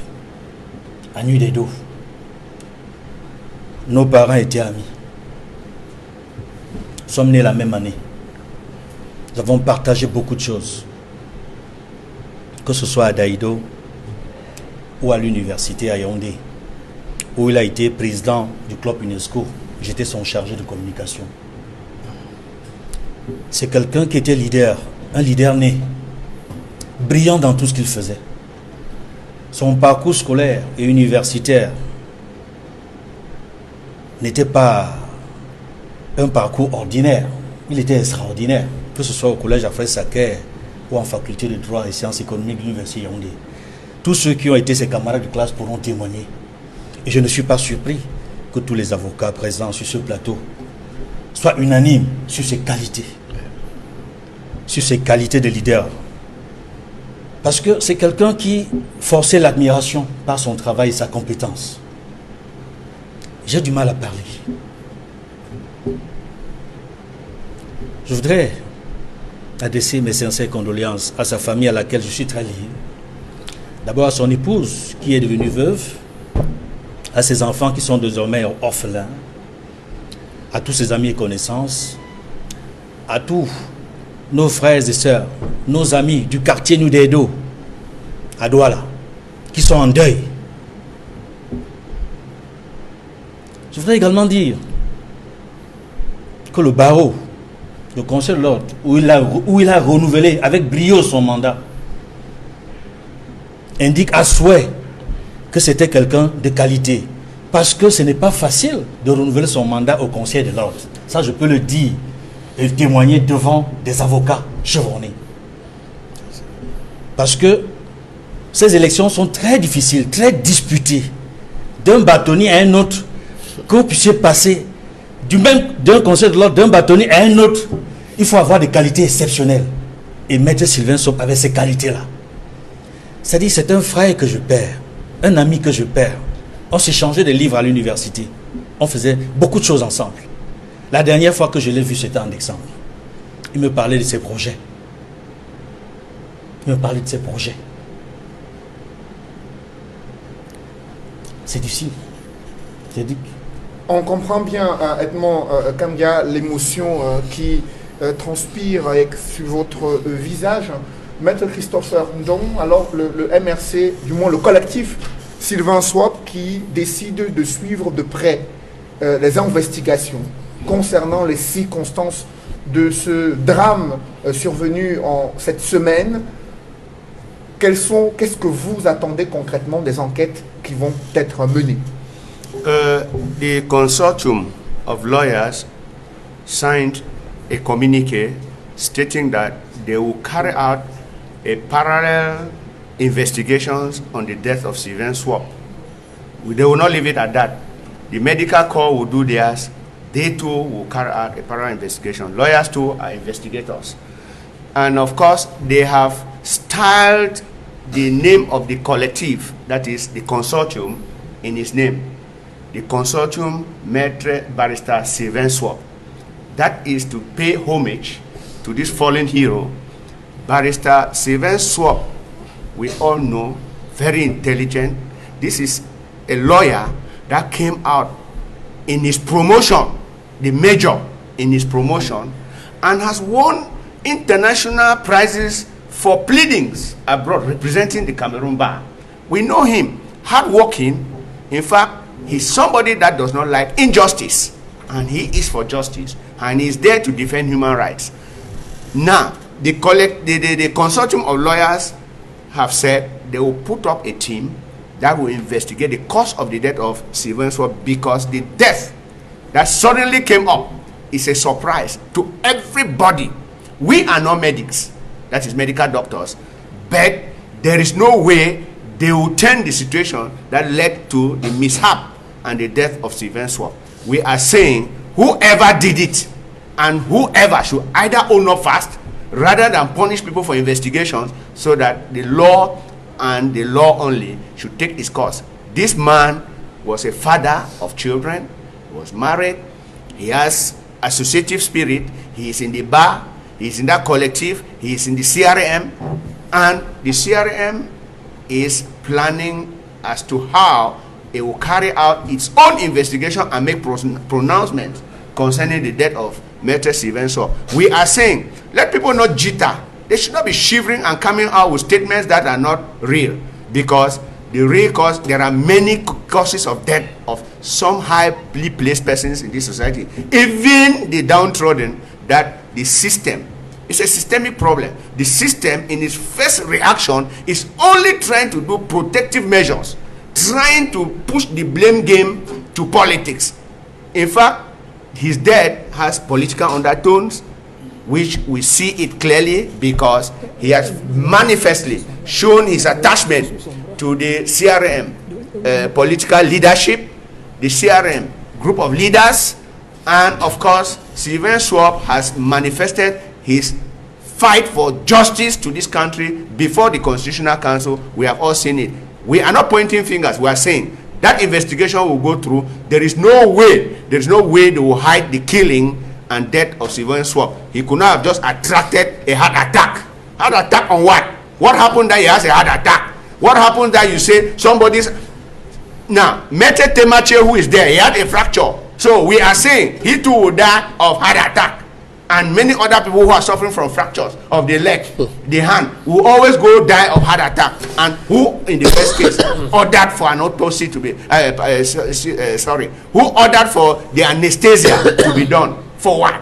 à Nuit des Dos. Nos parents étaient amis. Nous sommes nés la même année. Nous avons partagé beaucoup de choses. Que ce soit à Daïdo ou à l'université à Yaoundé, où il a été président du club UNESCO. J'étais son chargé de communication. C'est quelqu'un qui était leader, un leader né, brillant dans tout ce qu'il faisait. Son parcours scolaire et universitaire n'était pas un parcours ordinaire. Il était extraordinaire, que ce soit au collège Alfred Sacker ou en faculté de droit et sciences économiques de l'université Yaoundé. Tous ceux qui ont été ses camarades de classe pourront témoigner. Et je ne suis pas surpris que tous les avocats présents sur ce plateau soient unanimes sur ses qualités. Sur ses qualités de leader. Parce que c'est quelqu'un qui forçait l'admiration par son travail et sa compétence. J'ai du mal à parler. Je voudrais adresser mes sincères condoléances à sa famille à laquelle je suis très lié. D'abord à son épouse qui est devenue veuve, à ses enfants qui sont désormais orphelins, à tous ses amis et connaissances, à tous nos frères et sœurs, nos amis du quartier Nudédo, à Douala, qui sont en deuil. Je voudrais également dire que le barreau, le Conseil de l'ordre, où il a renouvelé avec brio son mandat, indique à souhait que c'était quelqu'un de qualité. Parce que ce n'est pas facile de renouveler son mandat au Conseil de l'ordre. Ça, je peux le dire et le témoigner devant des avocats chevronnés. Parce que ces élections sont très difficiles, très disputées. D'un bâtonnier à un autre, que vous puissiez passer d'un Conseil de l'ordre, d'un bâtonnier à un autre, il faut avoir des qualités exceptionnelles. Et Maître Sylvain Sop avait ces qualités-là. C'est-à-dire, c'est un frère que je perds, un ami que je perds. On s'échangeait des livres à l'université. On faisait beaucoup de choses ensemble. La dernière fois que je l'ai vu, c'était en décembre. Il me parlait de ses projets. C'est difficile. C'est dit. On comprend bien, Edmond Kambia, l'émotion qui transpire sur votre visage. Maître Christopher Ndong, alors le MRC, du moins le collectif Sylvain Swap, qui décide de suivre de près les investigations concernant les circonstances de ce drame survenu en cette semaine. Qu'est-ce que vous attendez concrètement des enquêtes qui vont être menées? The consortium of lawyers signed a communique stating that they will carry out a parallel investigations on the death of Sylvain Swap. They will not leave it at that. The medical corps will do theirs. They too will carry out a parallel investigation. Lawyers too are investigators. And of course, they have styled the name of the collective, that is the consortium, in his name. The consortium Maître Barrister Sylvain Swap. That is to pay homage to this fallen hero, Barrister Sylvain Swap. We all know, very intelligent. This is a lawyer that came out in his promotion, the major in his promotion, and has won international prizes for pleadings abroad representing the Cameroon bar. We know him, hardworking. In fact, he's somebody that does not like injustice, and he is for justice, and he's there to defend human rights. Now, the consortium of lawyers have said they will put up a team that will investigate the cause of the death of Sylvain Swap, because the death that suddenly came up is a surprise to everybody. We are not medics, that is medical doctors, but there is no way they will turn the situation that led to the mishap and the death of Sylvain Swap. We are saying whoever did it and whoever should either own up fast rather than punish people for investigations, so that the law and the law only should take its course. This man was a father of children, was married, he has associative spirit, he is in the bar, he is in that collective, he is in the CRM, and the CRM is planning as to how it will carry out its own investigation and make pronouncements concerning the death of Maître Sylvain Swap. We are saying, let people not jitter. They should not be shivering and coming out with statements that are not real, because the real cause, there are many causes of death of some highly placed persons in this society, even the downtrodden, that the system, it's a systemic problem. The system in its first reaction is only trying to do protective measures, trying to push the blame game to politics. In fact, his death has political undertones, which we see it clearly because he has manifestly shown his attachment to the CRM political leadership, the CRM group of leaders, and of course, Sylvain Swap has manifested his fight for justice to this country before the Constitutional Council. We have all seen it. We are not pointing fingers. We are saying that investigation will go through. There is no way they will hide the killing and death of Sylvain Swap. He could not have just attracted a heart attack. Heart attack on what? What happened that he has a heart attack? What happens that you say somebody's... Now, Mete Temache, who is there, he had a fracture. So we are saying he too will die of heart attack. And many other people who are suffering from fractures of the leg, the hand, will always go die of heart attack. And who, in the first case, ordered for an autopsy to be, who ordered for the anesthesia to be done? For what?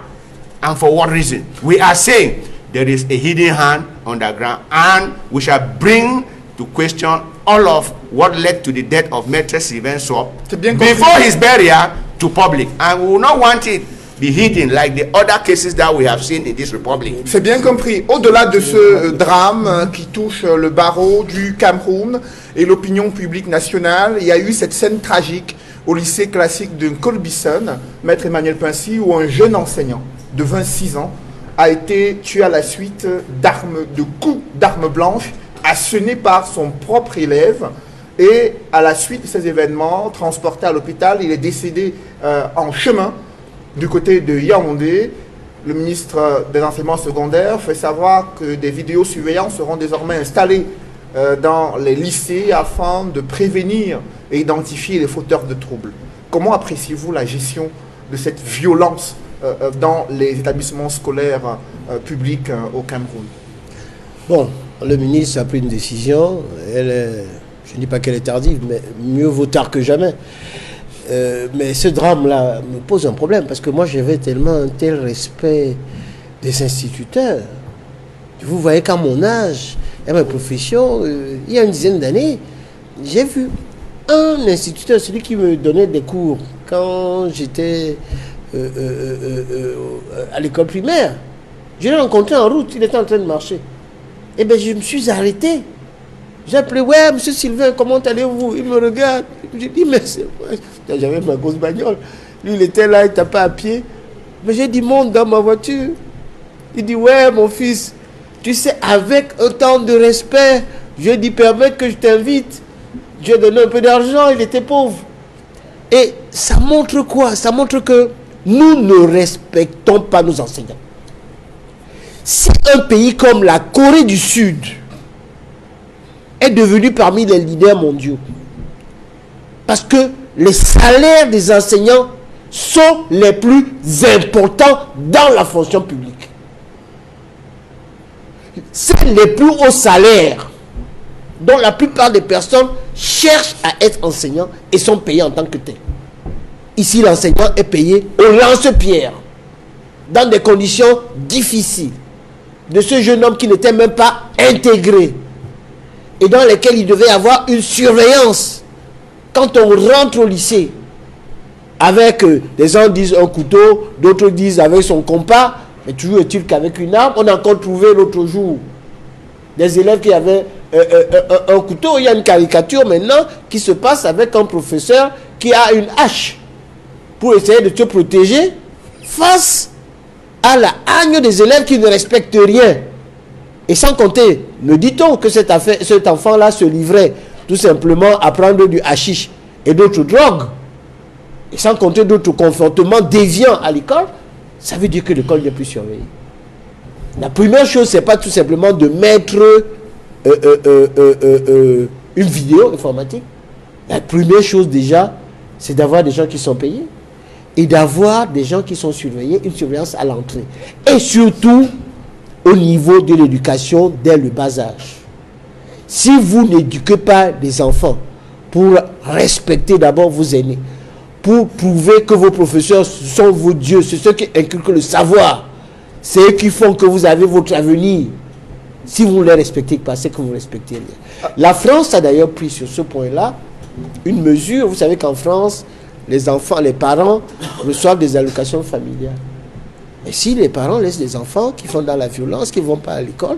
And for what reason? We are saying there is a hidden hand underground, and we shall bring to question all of what led to the death of Maitre Sylvain Swop before his burial to public. And we will not want it be hidden like the other cases that we have seen in this republic. C'est bien compris. Au-delà de ce drame qui touche le barreau du Cameroun et l'opinion publique nationale, il y a eu cette scène tragique au lycée classique de Colbison, Maître Emmanuel Pincy, où un jeune enseignant de 26 ans a été tué à la suite de coups d'armes blanches assénés par son propre élève. Et à la suite de ces événements, transporté à l'hôpital, il est décédé en chemin du côté de Yaoundé. Le ministre des enseignements secondaires fait savoir que des vidéosurveillants seront désormais installées dans les lycées afin de prévenir et identifier les fauteurs de troubles. Comment appréciez-vous la gestion de cette violence dans les établissements scolaires publics au Cameroun? Bon, le ministre a pris une décision. Je ne dis pas qu'elle est tardive, mais mieux vaut tard que jamais. Mais ce drame-là me pose un problème, parce que moi j'avais tellement un tel respect des instituteurs. Vous voyez qu'à mon âge, à ma profession, il y a une dizaine d'années, j'ai vu un instituteur, celui qui me donnait des cours quand j'étais à l'école primaire. Je l'ai rencontré en route, il était en train de marcher. Et bien je me suis arrêté. J'ai appelé, ouais, monsieur Sylvain, comment allez-vous? Il me regarde. J'ai dit, mais c'est vrai. J'avais ma grosse bagnole. Lui, il était là, il tapait à pied. Mais j'ai dit, monte dans ma voiture. Il dit, ouais, mon fils, tu sais, avec autant de respect, je lui ai dit, permets que je t'invite. Je lui ai donné un peu d'argent, il était pauvre. Et ça montre quoi? Ça montre que nous ne respectons pas nos enseignants. Si un pays comme la Corée du Sud est devenu parmi les leaders mondiaux, parce que les salaires des enseignants sont les plus importants dans la fonction publique. C'est les plus hauts salaires dont la plupart des personnes cherchent à être enseignants et sont payés en tant que tels. Ici, l'enseignant est payé au lance-pierre, dans des conditions difficiles, de ce jeune homme qui n'était même pas intégré et dans lesquels il devait avoir une surveillance. Quand on rentre au lycée, avec des gens disent un couteau, d'autres disent avec son compas, mais toujours est-il qu'avec une arme. On a encore trouvé l'autre jour des élèves qui avaient un couteau. Il y a une caricature maintenant qui se passe avec un professeur qui a une hache pour essayer de se protéger face à la haine des élèves qui ne respectent rien. Et sans compter, me dit-on que cet enfant-là se livrait tout simplement à prendre du hashish et d'autres drogues, et sans compter d'autres comportements déviants à l'école, ça veut dire que l'école n'est plus surveillée. La première chose, c'est pas tout simplement de mettre une vidéo informatique. La première chose déjà, c'est d'avoir des gens qui sont payés et d'avoir des gens qui sont surveillés, une surveillance à l'entrée. Et surtout, au niveau de l'éducation dès le bas âge. Si vous n'éduquez pas les enfants pour respecter d'abord vos aînés, pour prouver que vos professeurs sont vos dieux, c'est ceux qui inculquent le savoir, c'est eux qui font que vous avez votre avenir. Si vous ne les respectez pas, c'est que vous ne respectez rien. La France a d'ailleurs pris sur ce point-là une mesure. Vous savez qu'en France, les enfants, les parents reçoivent des allocations familiales. Et si les parents laissent des enfants qui font dans la violence, qui ne vont pas à l'école,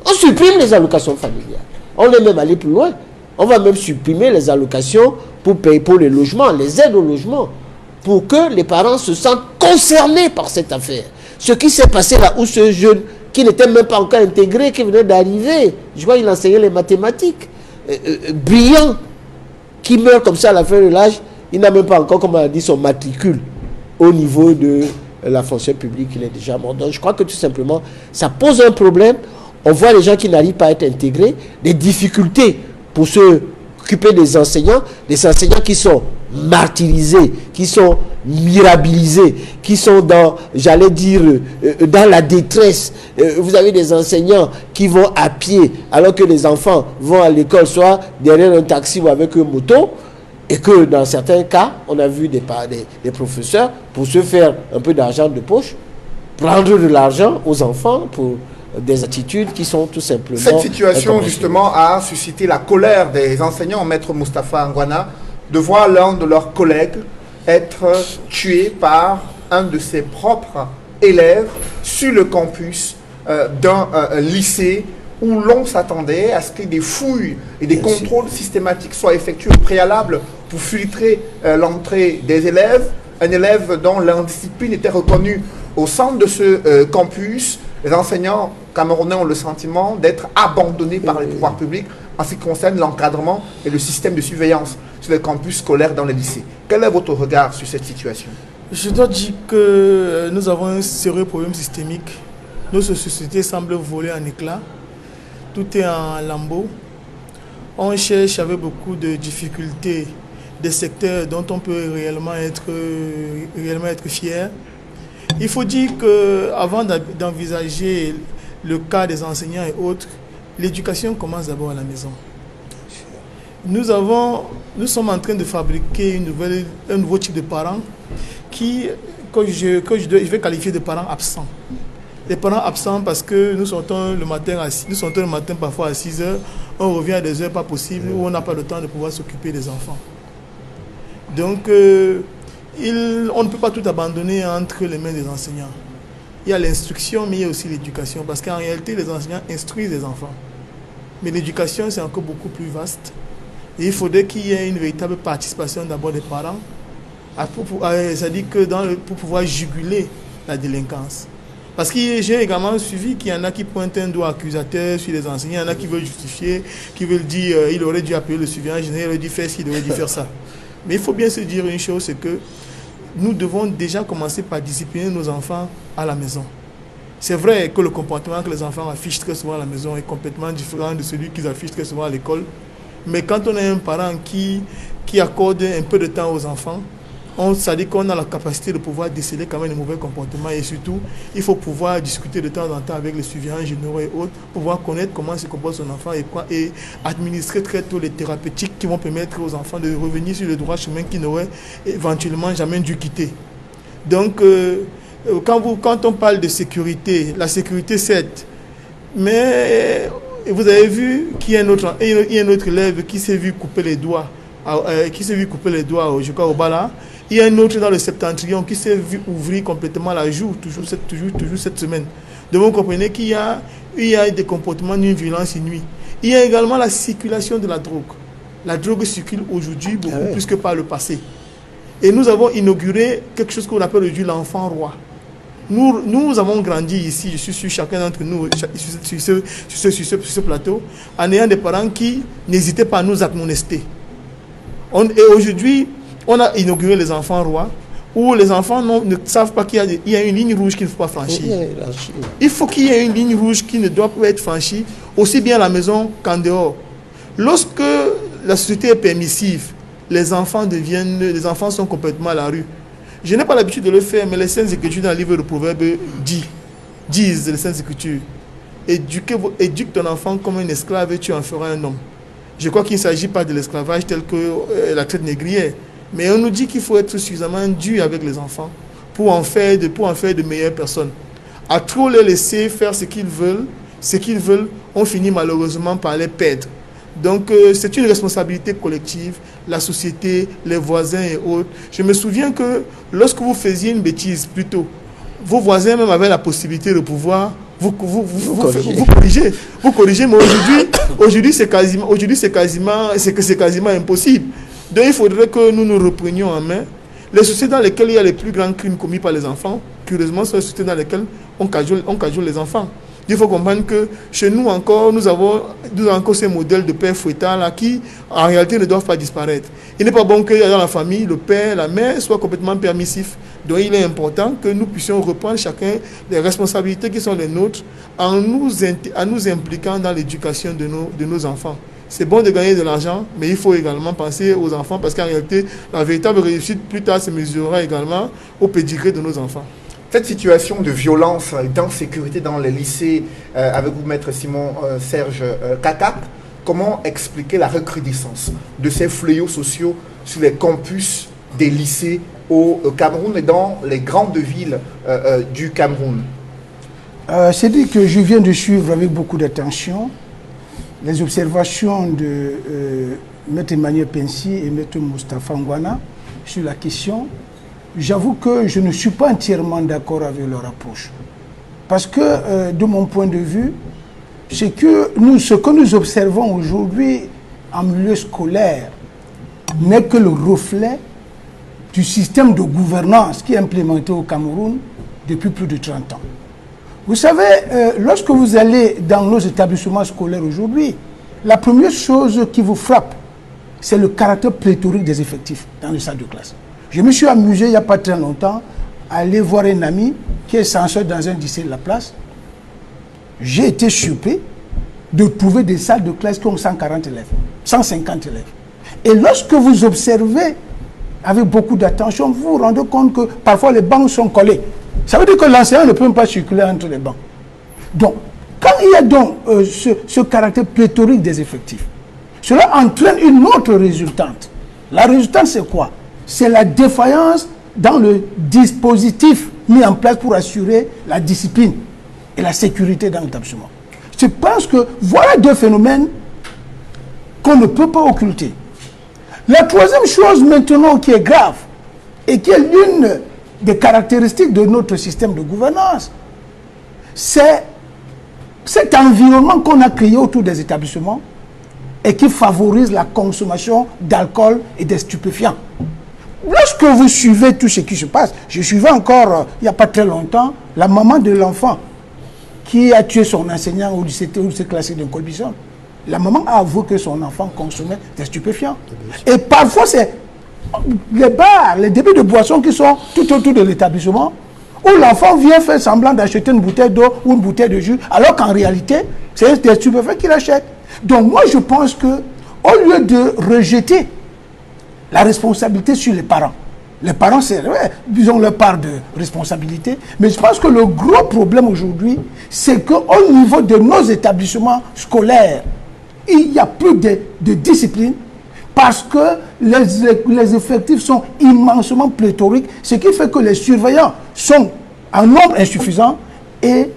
on supprime les allocations familiales. On est même allé plus loin. On va même supprimer les allocations pour payer pour les logements, les aides au logement, pour que les parents se sentent concernés par cette affaire. Ce qui s'est passé là où ce jeune, qui n'était même pas encore intégré, qui venait d'arriver, je crois qu'il enseignait les mathématiques, brillant, qui meurt comme ça à la fin de l'âge, il n'a même pas encore, comme on a dit, son matricule au niveau de la fonction publique, il est déjà mort. Donc je crois que tout simplement, ça pose un problème. On voit les gens qui n'arrivent pas à être intégrés, des difficultés pour s'occuper des enseignants qui sont martyrisés, qui sont mirabilisés, qui sont dans, j'allais dire, dans la détresse. Vous avez des enseignants qui vont à pied alors que les enfants vont à l'école soit derrière un taxi ou avec une moto, et que dans certains cas, on a vu des professeurs, pour se faire un peu d'argent de poche, prendre de l'argent aux enfants pour des attitudes qui sont tout simplement... Cette situation, justement, a suscité la colère des enseignants, Maître Moustapha Ngwana, de voir l'un de leurs collègues être tué par un de ses propres élèves sur le campus d'un lycée où l'on s'attendait à ce que des fouilles et des contrôles systématiques soient effectués au préalable pour filtrer l'entrée des élèves. Un élève dont l'indiscipline était reconnue au centre de ce campus. Les enseignants camerounais ont le sentiment d'être abandonnés par les pouvoirs publics en ce qui concerne l'encadrement et le système de surveillance sur les campus scolaires dans les lycées. Quel est votre regard sur cette situation? Je dois dire que nous avons un sérieux problème systémique. Notre société semble voler en éclats. Tout est en lambeaux. On cherche avec beaucoup de difficultés des secteurs dont on peut réellement être fier. Il faut dire qu'avant d'envisager le cas des enseignants et autres, l'éducation commence d'abord à la maison. Nous sommes en train de fabriquer un nouveau type de parents que je vais qualifier de parents absents. Les parents absents parce que nous sortons le matin parfois à 6 heures, on revient à des heures pas possibles où on n'a pas le temps de pouvoir s'occuper des enfants. Donc, on ne peut pas tout abandonner entre les mains des enseignants. Il y a l'instruction, mais il y a aussi l'éducation. Parce qu'en réalité, les enseignants instruisent les enfants. Mais l'éducation, c'est encore beaucoup plus vaste. Et il faudrait qu'il y ait une véritable participation d'abord des parents. C'est-à-dire que pour pouvoir juguler la délinquance. Parce que j'ai également suivi qu'il y en a qui pointent un doigt accusateur sur les enseignants. Il y en a qui veulent justifier, qui veulent dire il aurait dû appeler le surveillant général, il aurait dû faire ci, il aurait dû faire ça. Mais il faut bien se dire une chose, c'est que nous devons déjà commencer par discipliner nos enfants à la maison. C'est vrai que le comportement que les enfants affichent très souvent à la maison est complètement différent de celui qu'ils affichent très souvent à l'école. Mais quand on a un parent qui accorde un peu de temps aux enfants, ça dit qu'on a la capacité de pouvoir déceler quand même les mauvais comportements et surtout, il faut pouvoir discuter de temps en temps avec les surveillants généraux et autres pour pouvoir connaître comment se comporte son enfant et administrer très tôt les thérapeutiques qui vont permettre aux enfants de revenir sur le droit chemin qu'ils n'auraient éventuellement jamais dû quitter. Donc, quand on parle de sécurité, la sécurité c'est... Mais vous avez vu qu'il y a un autre élève qui s'est vu couper les doigts, je crois, au Bala. Il y a un autre dans le Septentrion qui s'est vu ouvrir complètement la joue, toujours cette semaine. Donc vous comprenez qu'il y a des comportements d'une violence inouïe. Il y a également la circulation de la drogue. La drogue circule aujourd'hui beaucoup plus que par le passé. Et nous avons inauguré quelque chose qu'on appelle aujourd'hui l'enfant roi. Nous avons grandi ici, je suis sûr, chacun d'entre nous, sur ce plateau, en ayant des parents qui n'hésitaient pas à nous admonester. Et aujourd'hui, on a inauguré les enfants rois, où les enfants ne savent pas qu'il y a une ligne rouge qu'il ne faut pas franchir. Il faut qu'il y ait une ligne rouge qui ne doit pas être franchie, aussi bien à la maison qu'en dehors. Lorsque la société est permissive, les enfants sont complètement à la rue. Je n'ai pas l'habitude de le faire, mais les Saintes Écritures dans le livre de Proverbes disent les Saintes Écritures, éduque ton enfant comme un esclave et tu en feras un homme. Je crois qu'il ne s'agit pas de l'esclavage tel que la traite négrière, mais on nous dit qu'il faut être suffisamment dur avec les enfants pour en faire de meilleures personnes. À trop les laisser faire ce qu'ils veulent, on finit malheureusement par les perdre. Donc c'est une responsabilité collective, la société, les voisins et autres. Je me souviens que lorsque vous faisiez une bêtise, plutôt, vos voisins même avaient la possibilité de pouvoir vous corriger, mais aujourd'hui c'est quasiment impossible. Donc il faudrait que nous nous reprenions en main. Les sociétés dans lesquelles il y a les plus grands crimes commis par les enfants, curieusement, sont les sociétés dans lesquelles on cajole les enfants. Il faut comprendre que chez nous encore, nous avons encore ces modèles de pères fouettards là qui, en réalité, ne doivent pas disparaître. Il n'est pas bon que dans la famille, le père, la mère soient complètement permissifs. Donc il est important que nous puissions reprendre chacun les responsabilités qui sont les nôtres en nous impliquant dans l'éducation de nos enfants. c'est bon de gagner de l'argent, mais il faut également penser aux enfants parce qu'en réalité, la véritable réussite plus tard se mesurera également au pédigré de nos enfants. Cette situation de violence et d'insécurité dans les lycées, avec vous, maître Simon Serge Kakap, comment expliquer la recrudescence de ces fléaux sociaux sur les campus des lycées au Cameroun et dans les grandes villes du Cameroun? C'est dit que je viens de suivre avec beaucoup d'attention les observations de Maître Emmanuel Pensi et Maître Moustapha Ngwana sur la question. J'avoue que je ne suis pas entièrement d'accord avec leur approche. Parce que, de mon point de vue, c'est que ce que nous observons aujourd'hui en milieu scolaire n'est que le reflet du système de gouvernance qui est implémenté au Cameroun depuis plus de 30 ans. Vous savez, lorsque vous allez dans nos établissements scolaires aujourd'hui, la première chose qui vous frappe, c'est le caractère pléthorique des effectifs dans les salles de classe. Je me suis amusé il n'y a pas très longtemps à aller voir un ami qui est censeur dans un lycée de la place. J'ai été surpris de trouver des salles de classe qui ont 140 élèves, 150 élèves. Et lorsque vous observez avec beaucoup d'attention, vous vous rendez compte que parfois les bancs sont collés. Ça veut dire que l'enseignant ne peut même pas circuler entre les bancs. Donc, quand il y a donc ce caractère pléthorique des effectifs, cela entraîne une autre résultante. La résultante, c'est quoi? C'est la défaillance dans le dispositif mis en place pour assurer la discipline et la sécurité dans l'établissement. Je pense que voilà deux phénomènes qu'on ne peut pas occulter. La troisième chose maintenant qui est grave et qui est l'une des caractéristiques de notre système de gouvernance, c'est cet environnement qu'on a créé autour des établissements et qui favorise la consommation d'alcool et de stupéfiants. Lorsque vous suivez tout ce qui se passe, je suivais encore, il n'y a pas très longtemps, la maman de l'enfant qui a tué son enseignant au lycée classique de Colbison. La maman a avoué que son enfant consommait des stupéfiants. Et parfois, c'est les bars, les débits de boissons qui sont tout autour de l'établissement, où l'enfant vient faire semblant d'acheter une bouteille d'eau ou une bouteille de jus, alors qu'en réalité, c'est des stupéfiants qu'il achète. Donc moi, je pense que au lieu de rejeter la responsabilité sur les parents c'est, ils ont leur part de responsabilité, mais je pense que le gros problème aujourd'hui, c'est qu'au niveau de nos établissements scolaires, il n'y a plus de discipline parce que les effectifs sont immensément pléthoriques, ce qui fait que les surveillants sont en nombre insuffisant et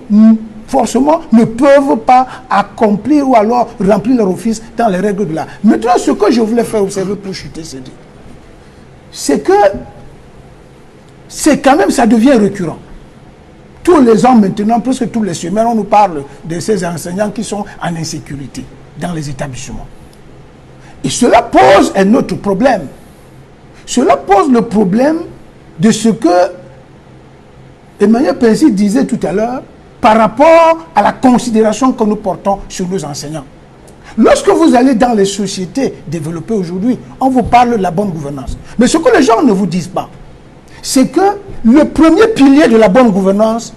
forcément ne peuvent pas accomplir ou alors remplir leur office dans les règles de l'art. Maintenant, ce que je voulais faire observer pour chuter, c'est que c'est quand même, ça devient récurrent. Tous les ans maintenant, presque tous les semaines, on nous parle de ces enseignants qui sont en insécurité dans les établissements. Et cela pose un autre problème. Cela pose le problème de ce que Emmanuel Pensi disait tout à l'heure par rapport à la considération que nous portons sur nos enseignants. Lorsque vous allez dans les sociétés développées aujourd'hui, on vous parle de la bonne gouvernance. Mais ce que les gens ne vous disent pas, c'est que le premier pilier de la bonne gouvernance,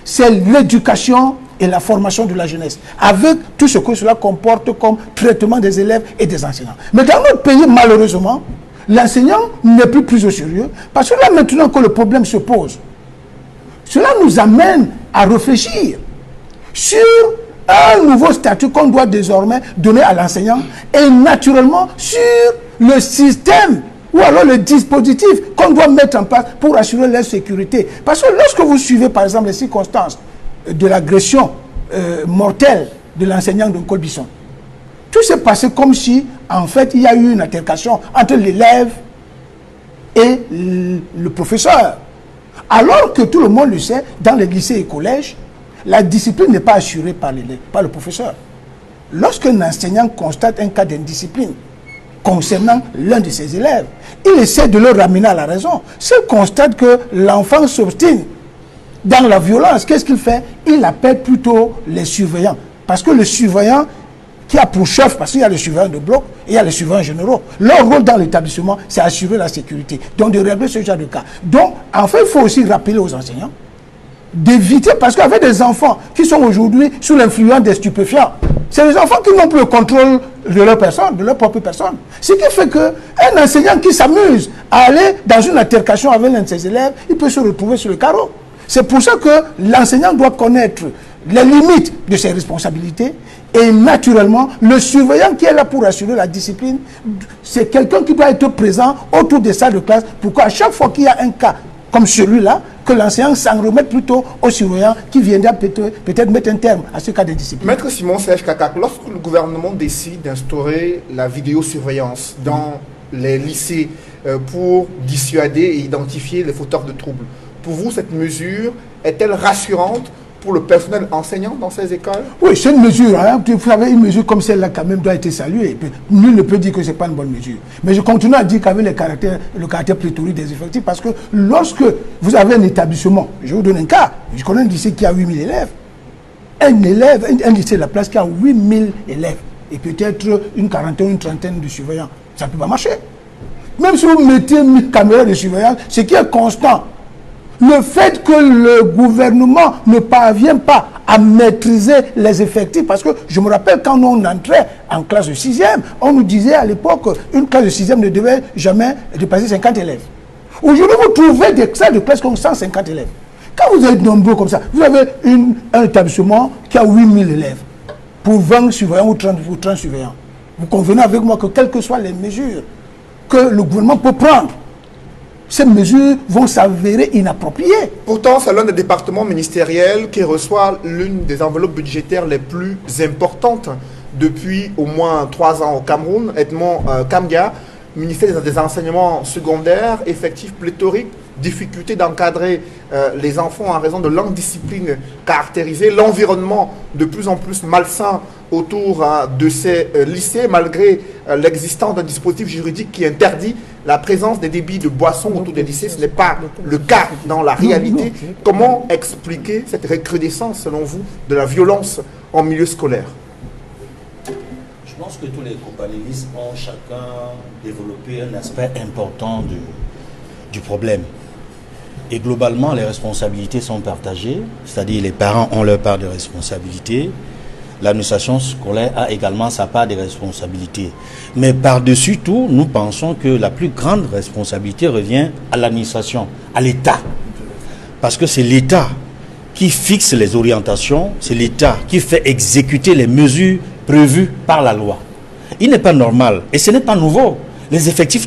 c'est l'éducation et la formation de la jeunesse, avec tout ce que cela comporte comme traitement des élèves et des enseignants. Mais dans notre pays, malheureusement, l'enseignant n'est plus pris au sérieux, parce que là, maintenant que le problème se pose, cela nous amène à réfléchir sur un nouveau statut qu'on doit désormais donner à l'enseignant et naturellement sur le système ou alors le dispositif qu'on doit mettre en place pour assurer leur sécurité. Parce que lorsque vous suivez par exemple les circonstances de l'agression mortelle de l'enseignant de Colbison, tout s'est passé comme si en fait il y a eu une altercation entre l'élève et le professeur. Alors que tout le monde le sait, dans les lycées et collèges, la discipline n'est pas assurée par le professeur. Lorsqu'un enseignant constate un cas d'indiscipline concernant l'un de ses élèves, il essaie de le ramener à la raison. S'il constate que l'enfant s'obstine dans la violence, qu'est-ce qu'il fait? Il appelle plutôt les surveillants. Parce que le surveillant qui a pour chef, parce qu'il y a les surveillants de bloc et il y a les surveillants généraux, leur rôle dans l'établissement, c'est assurer la sécurité. Donc de régler ce genre de cas. Donc, en fait, il faut aussi rappeler aux enseignants d'éviter, parce qu'avec des enfants qui sont aujourd'hui sous l'influence des stupéfiants, c'est les enfants qui n'ont plus le contrôle de leur personne, de leur propre personne. Ce qui fait qu'un enseignant qui s'amuse à aller dans une altercation avec l'un de ses élèves, il peut se retrouver sur le carreau. C'est pour ça que l'enseignant doit connaître les limites de ses responsabilités et naturellement, le surveillant qui est là pour assurer la discipline, c'est quelqu'un qui doit être présent autour des salles de classe pour qu'à chaque fois qu'il y a un cas comme celui-là, que l'enseignant s'en remette plutôt au surveillant qui viendra peut-être mettre un terme à ce cas de discipline. Maître Simon Serge Kakak, lorsque le gouvernement décide d'instaurer la vidéosurveillance dans les lycées pour dissuader et identifier les fauteurs de troubles, pour vous, cette mesure est-elle rassurante pour le personnel enseignant dans ces écoles? Oui, c'est une mesure. Hein. Vous savez, une mesure comme celle-là, quand même, doit être saluée. Nul ne peut dire que ce n'est pas une bonne mesure. Mais je continue à dire qu'avec le caractère pléthorique des effectifs, parce que lorsque vous avez un établissement, je vous donne un cas, je connais un lycée qui a 8000 élèves. Un lycée de la place qui a 8000 élèves, et peut-être une quarantaine, une trentaine de surveillants, ça ne peut pas marcher. Même si vous mettez 1000 caméras de surveillance, ce qui est constant, le fait que le gouvernement ne parvient pas à maîtriser les effectifs, parce que je me rappelle quand on entrait en classe de 6e, on nous disait à l'époque une classe de 6e ne devait jamais dépasser 50 élèves. Aujourd'hui, vous trouvez des salles de classe comme 150 élèves. Quand vous êtes nombreux comme ça, vous avez un établissement qui a 8000 élèves pour 20 surveillants ou 30 surveillants. Vous convenez avec moi que quelles que soient les mesures que le gouvernement peut prendre, ces mesures vont s'avérer inappropriées. Pourtant, c'est l'un des départements ministériels qui reçoit l'une des enveloppes budgétaires les plus importantes depuis au moins 3 ans au Cameroun. Edmond Kamga, ministère des enseignements secondaires, effectifs pléthoriques, difficulté d'encadrer les enfants en raison de l'indiscipline caractérisée, l'environnement de plus en plus malsain autour de ces lycées, malgré l'existence d'un dispositif juridique qui interdit la présence des débits de boissons autour des lycées. Ce n'est pas le cas dans la réalité. Comment expliquer cette recrudescence, selon vous, de la violence en milieu scolaire? Je pense que tous les copanélistes ont chacun développé un aspect important du problème. Et globalement, les responsabilités sont partagées, c'est-à-dire les parents ont leur part de responsabilité, l'administration scolaire a également sa part de responsabilité. Mais par-dessus tout, nous pensons que la plus grande responsabilité revient à l'administration, à l'État. Parce que c'est l'État qui fixe les orientations, c'est l'État qui fait exécuter les mesures prévues par la loi. Il n'est pas normal, et ce n'est pas nouveau. Les effectifs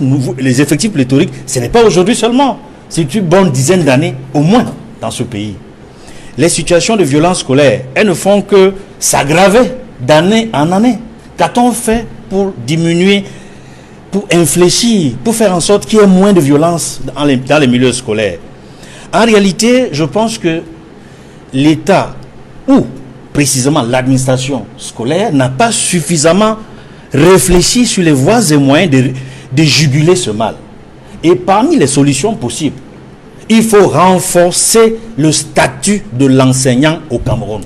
pléthoriques, ce n'est pas aujourd'hui seulement. C'est une bonne dizaine d'années, au moins, dans ce pays. Les situations de violence scolaire, elles ne font que s'aggraver d'année en année. Qu'a-t-on fait pour diminuer, pour infléchir, pour faire en sorte qu'il y ait moins de violence dans les milieux scolaires? En réalité, je pense que l'État, ou précisément l'administration scolaire, n'a pas suffisamment réfléchi sur les voies et moyens de juguler ce mal. Et parmi les solutions possibles, il faut renforcer le statut de l'enseignant au Cameroun.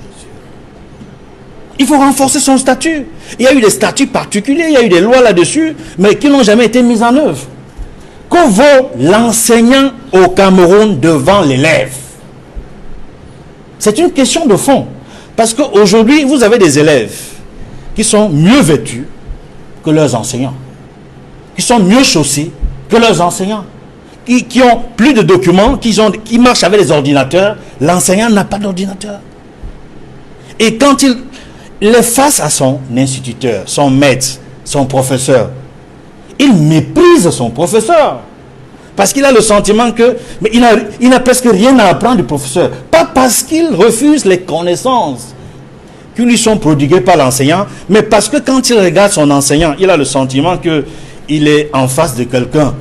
Il faut renforcer son statut. Il y a eu des statuts particuliers, il y a eu des lois là-dessus, mais qui n'ont jamais été mises en œuvre. Que vaut l'enseignant au Cameroun devant l'élève? C'est une question de fond. Parce qu'aujourd'hui, vous avez des élèves qui sont mieux vêtus que leurs enseignants, qui sont mieux chaussés que leurs enseignants, qui ont plus de documents, qui marchent avec les ordinateurs. L'enseignant n'a pas d'ordinateur. Et quand il est face à son instituteur, son maître, son professeur, il méprise son professeur. Parce qu'il a le sentiment que mais il n'a presque rien à apprendre du professeur. Pas parce qu'il refuse les connaissances qui lui sont prodiguées par l'enseignant, mais parce que quand il regarde son enseignant, il a le sentiment qu'il est en face de quelqu'un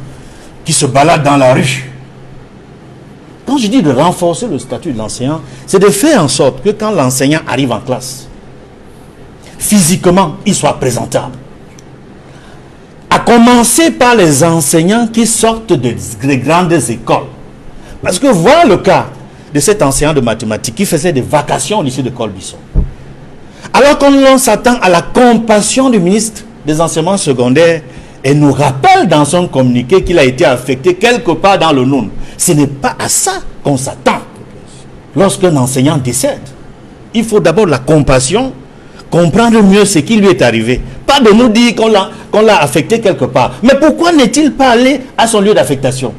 qui se balade dans la rue. Quand je dis de renforcer le statut de l'enseignant, c'est de faire en sorte que quand l'enseignant arrive en classe, physiquement, il soit présentable. À commencer par les enseignants qui sortent des grandes écoles. Parce que voilà le cas de cet enseignant de mathématiques qui faisait des vacations au lycée de Colbisson. Alors qu'on s'attend à la compassion du ministre des enseignements secondaires et nous rappelle dans son communiqué qu'il a été affecté quelque part dans le Noun. Ce n'est pas à ça qu'on s'attend. lorsqu'un enseignant décède. Il faut d'abord la compassion, comprendre mieux ce qui lui est arrivé. Pas de nous dire qu'on l'a affecté quelque part. Mais pourquoi n'est-il pas allé à son lieu d'affectation?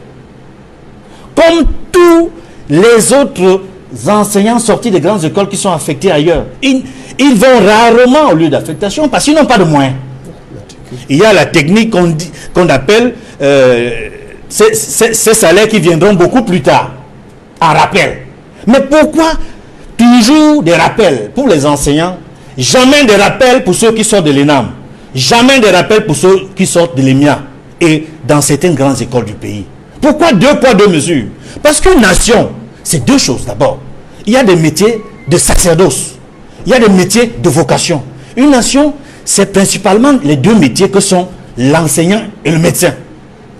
Comme tous les autres enseignants sortis des grandes écoles qui sont affectés ailleurs. Ils vont rarement au lieu d'affectation parce qu'ils n'ont pas de moyens. Il y a la technique qu'on appelle ces salaires qui viendront beaucoup plus tard, en rappel. Mais pourquoi toujours des rappels pour les enseignants, jamais des rappels pour ceux qui sortent de l'ENAM, jamais des rappels pour ceux qui sortent de l'EMIA et dans certaines grandes écoles du pays? Pourquoi 2 poids 2 mesures? Parce qu'une nation, c'est 2 choses d'abord. Il y a des métiers de sacerdoce, il y a des métiers de vocation. Une nation, c'est principalement les 2 métiers que sont l'enseignant et le médecin,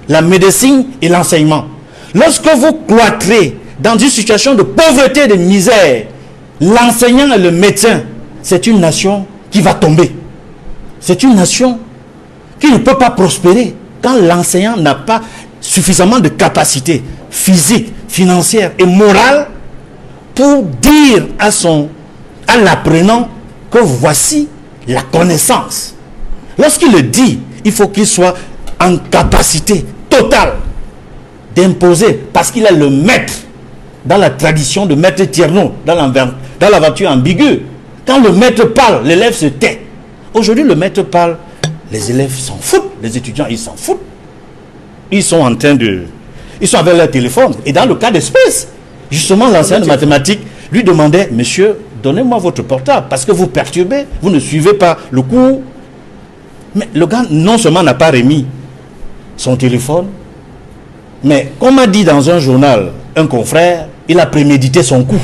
la médecine et l'enseignement. Lorsque vous cloîtrez dans une situation de pauvreté et de misère l'enseignant et le médecin, c'est une nation qui va tomber. C'est une nation qui ne peut pas prospérer quand l'enseignant n'a pas suffisamment de capacité physique, financière et morale pour dire à l'apprenant que voici la connaissance. Lorsqu'il le dit, il faut qu'il soit en capacité totale d'imposer, parce qu'il est le maître dans la tradition de maître Tierno, dans l'aventure ambiguë. Quand le maître parle, l'élève se tait. Aujourd'hui, le maître parle, les élèves s'en foutent, les étudiants, ils s'en foutent. Ils sont avec leur téléphone. Et dans le cas d'espèce, justement, l'enseignant de mathématiques lui demandait, monsieur, donnez-moi votre portable, parce que vous perturbez, vous ne suivez pas le cours. Mais le gars, non seulement n'a pas remis son téléphone, mais comme a dit dans un journal un confrère, il a prémédité son coup.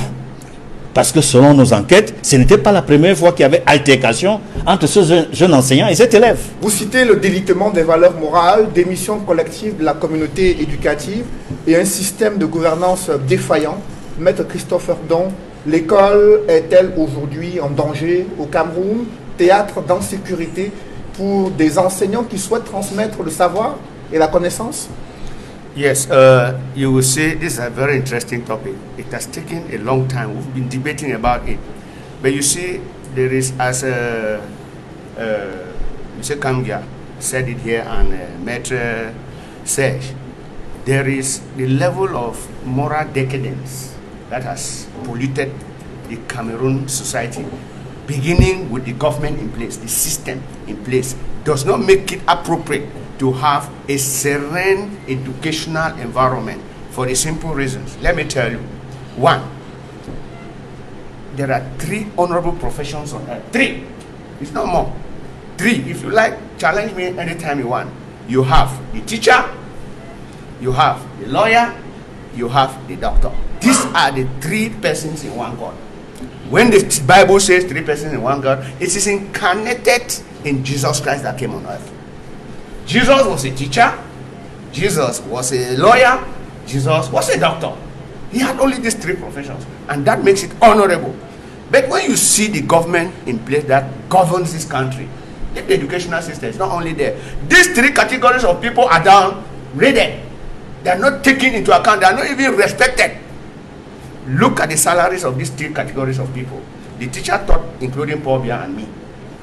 Parce que selon nos enquêtes, ce n'était pas la première fois qu'il y avait altercation entre ce jeune enseignant et cet élève. Vous citez le délitement des valeurs morales, des missions collectives de la communauté éducative et un système de gouvernance défaillant. Maître Christophe Don, l'école est-elle aujourd'hui en danger au Cameroun, théâtre d'insécurité pour des enseignants qui souhaitent transmettre le savoir et la connaissance? Yes, you will see this is a very interesting topic. It has taken a long time. We've been debating about it. But you see, there is, as Mr. Kamgia said it here and Maître Serge, there is the level of moral decadence that has polluted the Cameroon society, beginning with the government in place, the system in place, does not make it appropriate to have a serene educational environment for the simple reasons. Let me tell you. 1, there are 3 honorable professions on earth. 3. It's not more. 3. If you like, challenge me anytime you want. You have the teacher, you have the lawyer, you have the doctor. These are the 3 persons in one God. When the Bible says 3 persons in one God, it is incarnated in Jesus Christ that came on earth. Jesus was a teacher, Jesus was a lawyer, Jesus was a doctor. He had only these 3 professions, and that makes it honorable. But when you see the government in place that governs this country, the educational system is not only there. These 3 categories of people are downgraded. They are not taken into account. They are not even respected. Look at the salaries of these 3 categories of people. The teacher taught, including Paul Biya and me.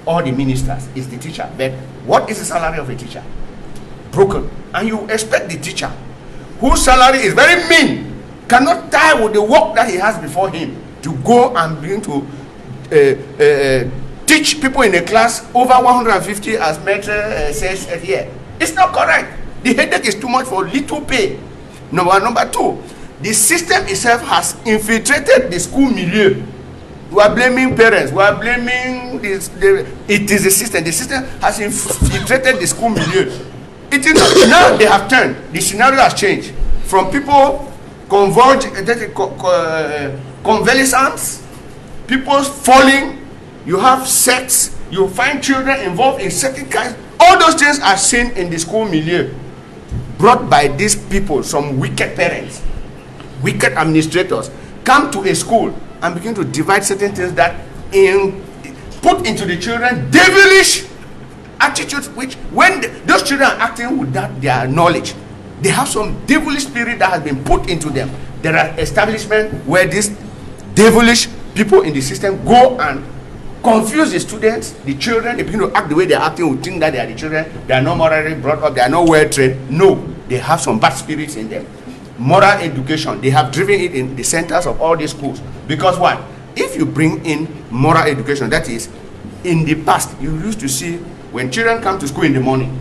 All the ministers is the teacher. But what is the salary of a teacher? Broken. And you expect the teacher, whose salary is very mean, cannot tie with the work that he has before him, to go and begin to teach people in a class over 150 as Maître says here. It's not correct. The headache is too much for little pay. Number 2, the system itself has infiltrated the school milieu. We are blaming parents. We are blaming this. It is the system. The system has infiltrated the school milieu. It is not, now they have turned. The scenario has changed from people convalescence, people falling. You have sex. You find children involved in certain kinds. All those things are seen in the school milieu, brought by these people, some wicked parents, wicked administrators, come to a school and begin to divide certain things that put into the children devilish attitudes, which when those children are acting without their knowledge, they have some devilish spirit that has been put into them. There are establishments where these devilish people in the system go and confuse the students, the children. They begin to act the way they're acting. We think that they are the children. They are not morally brought up. They are not well trained. No, they have some bad spirits in them. Moral education, they have driven it in the centers of all these schools. Because what? If you bring in moral education, that is, in the past, you used to see when children come to school in the morning,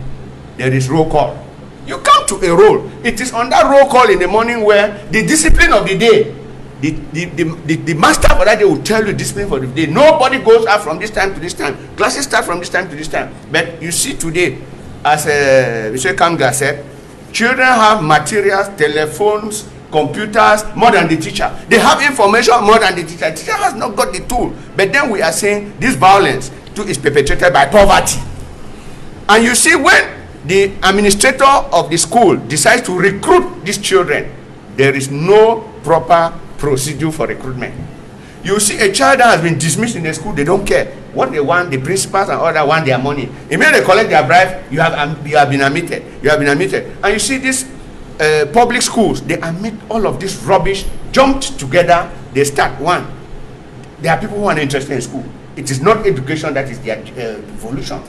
there is roll call. You come to a roll. It is on that roll call in the morning where the discipline of the day, the master for that day will tell you discipline for the day. Nobody goes out from this time to this time. Classes start from this time to this time. But you see today, as Mr. Kamga said, children have materials, telephones, computers more than the teacher. They have information more than the teacher. The teacher has not got the tool. But then we are saying this violence too is perpetrated by poverty. And you see, when the administrator of the school decides to recruit these children, there is no proper procedure for recruitment. You see a child that has been dismissed in the school, they don't care. What they want, the principals and others want their money. Immediately they collect their bribe, you have been admitted. You have been admitted. And you see these public schools, they admit all of this rubbish, jumped together, they start one. There are people who are not interested in school. It is not education that is their evolution.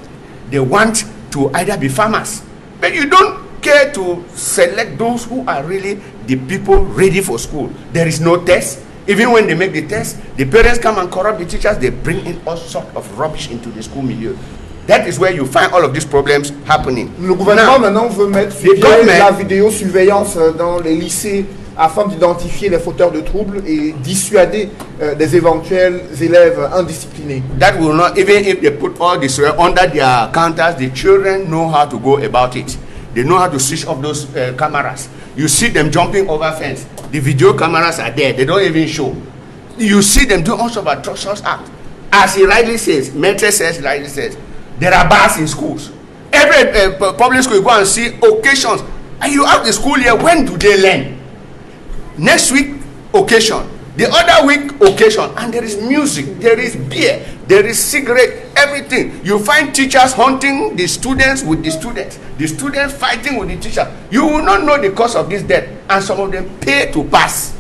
They want to either be farmers, but you don't care to select those who are really the people ready for school. There is no test. Even when they make the test, the parents come and corrupt the teachers. They bring in all sorts of rubbish into the school milieu. That is where you find all of these problems happening. Le gouvernement maintenant veut mettre la vidéosurveillance dans les lycées afin d'identifier les fauteurs de troubles et dissuader des éventuels élèves indisciplinés. That will not, even if they put all this under their counters, the children know how to go about it. They know how to switch off those cameras. You see them jumping over fence. The video cameras are there. They don't even show. You see them do all sorts of atrocious acts. As he rightly says, Maitre says, rightly says, there are bars in schools. Every public school, you go and see occasions. And you ask the school year, when do they learn? Next week, occasion. The other week, occasion. And there is music, there is beer, there is cigarette, everything. You find teachers hunting the students with the students fighting with the teachers. You will not know the cause of this death. And some of them pay to pass.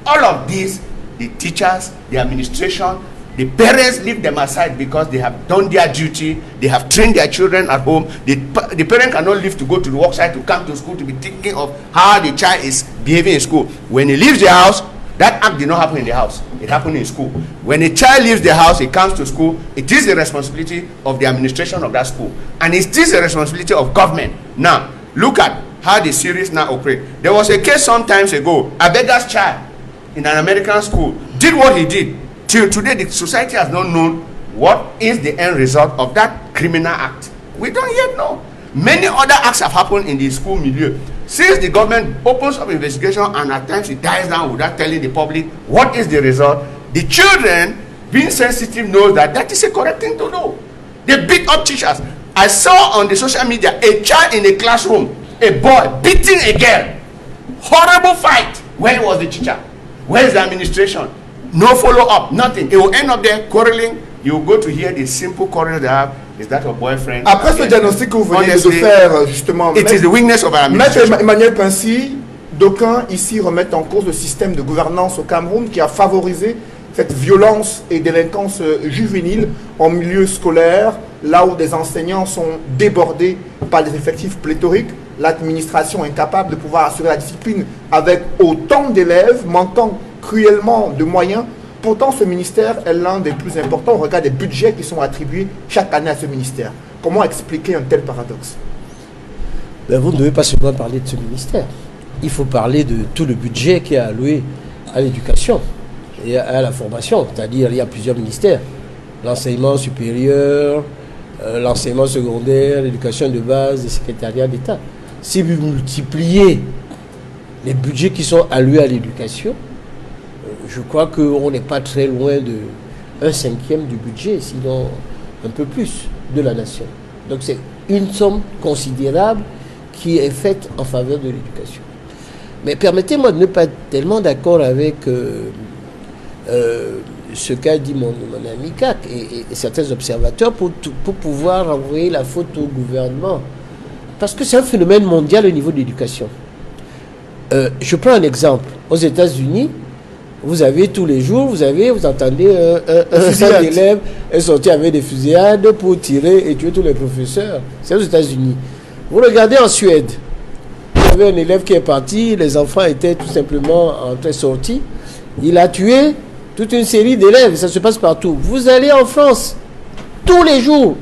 All of this, the teachers, the administration, the parents leave them aside because they have done their duty. They have trained their children at home. The parent cannot leave to go to the worksite to come to school to be thinking of how the child is behaving in school. When he leaves the house, that act did not happen in the house. It happened in school. When a child leaves the house, he comes to school, it is the responsibility of the administration of that school. And it is the responsibility of government. Now, look at how the series now operate. There was a case some times ago. A beggar's child in an American school did what he did. Till today, the society has not known what is the end result of that criminal act. We don't yet know. Many other acts have happened in the school milieu. Since the government opens up investigation and at times it dies down without telling the public what is the result, the children, being sensitive, know that that is a correct thing to do. They beat up teachers. I saw on the social media a child in a classroom, a boy beating a girl. Horrible fight. Where was the teacher? Where is the administration? No follow-up, nothing. It will end up there quarreling. You will go to hear the simple quarrel they have. Is that your boyfriend? Après ce diagnostic que vous venez de faire, justement, it is the weakness of our administration. Maître Emmanuel Pincy, d'aucuns ici remettent en cause le système de gouvernance au Cameroun qui a favorisé cette violence et délinquance juvénile en milieu scolaire, là où des enseignants sont débordés par des effectifs pléthoriques, l'administration incapable de pouvoir assurer la discipline avec autant d'élèves, manquant cruellement de moyens. Pourtant, ce ministère est l'un des plus importants au regard des budgets qui sont attribués chaque année à ce ministère. Comment expliquer un tel paradoxe? Ben, vous ne devez pas seulement parler de ce ministère. Il faut parler de tout le budget qui est alloué à l'éducation et à la formation. C'est-à-dire il y a plusieurs ministères. L'enseignement supérieur, l'enseignement secondaire, l'éducation de base, le secrétariat d'État. Si vous multipliez les budgets qui sont alloués à l'éducation, je crois qu'on n'est pas très loin de 1/5 du budget, sinon un peu plus, de la nation. Donc c'est une somme considérable qui est faite en faveur de l'éducation. Mais permettez-moi de ne pas être tellement d'accord avec ce qu'a dit mon ami Kak et certains observateurs pour pouvoir envoyer la faute au gouvernement. Parce que c'est un phénomène mondial au niveau de l'éducation. Je prends un exemple. Aux États-Unis, vous avez tous les jours, vous entendez un élève est sorti avec des fusillades pour tirer et tuer tous les professeurs. C'est aux États-Unis. Vous regardez en Suède, vous avez un élève qui est parti, les enfants étaient tout simplement en train de sortir. Il a tué toute une série d'élèves, ça se passe partout. Vous allez en France, tous les jours,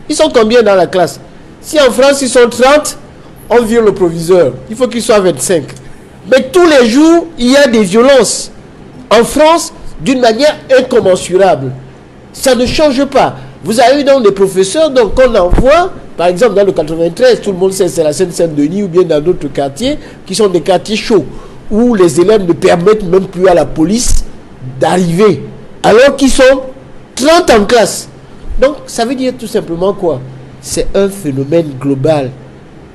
ils sont combien dans la classe? Si en France ils sont 30, on vire le proviseur. Il faut qu'ils soient 25. Mais tous les jours, il y a des violences. En France, d'une manière incommensurable. Ça ne change pas. Vous avez donc des professeurs qu'on envoie, par exemple dans le 93, tout le monde sait c'est la Seine-Saint-Denis ou bien dans d'autres quartiers, qui sont des quartiers chauds, où les élèves ne permettent même plus à la police d'arriver, alors qu'ils sont 30 en classe. Donc ça veut dire tout simplement quoi? C'est un phénomène global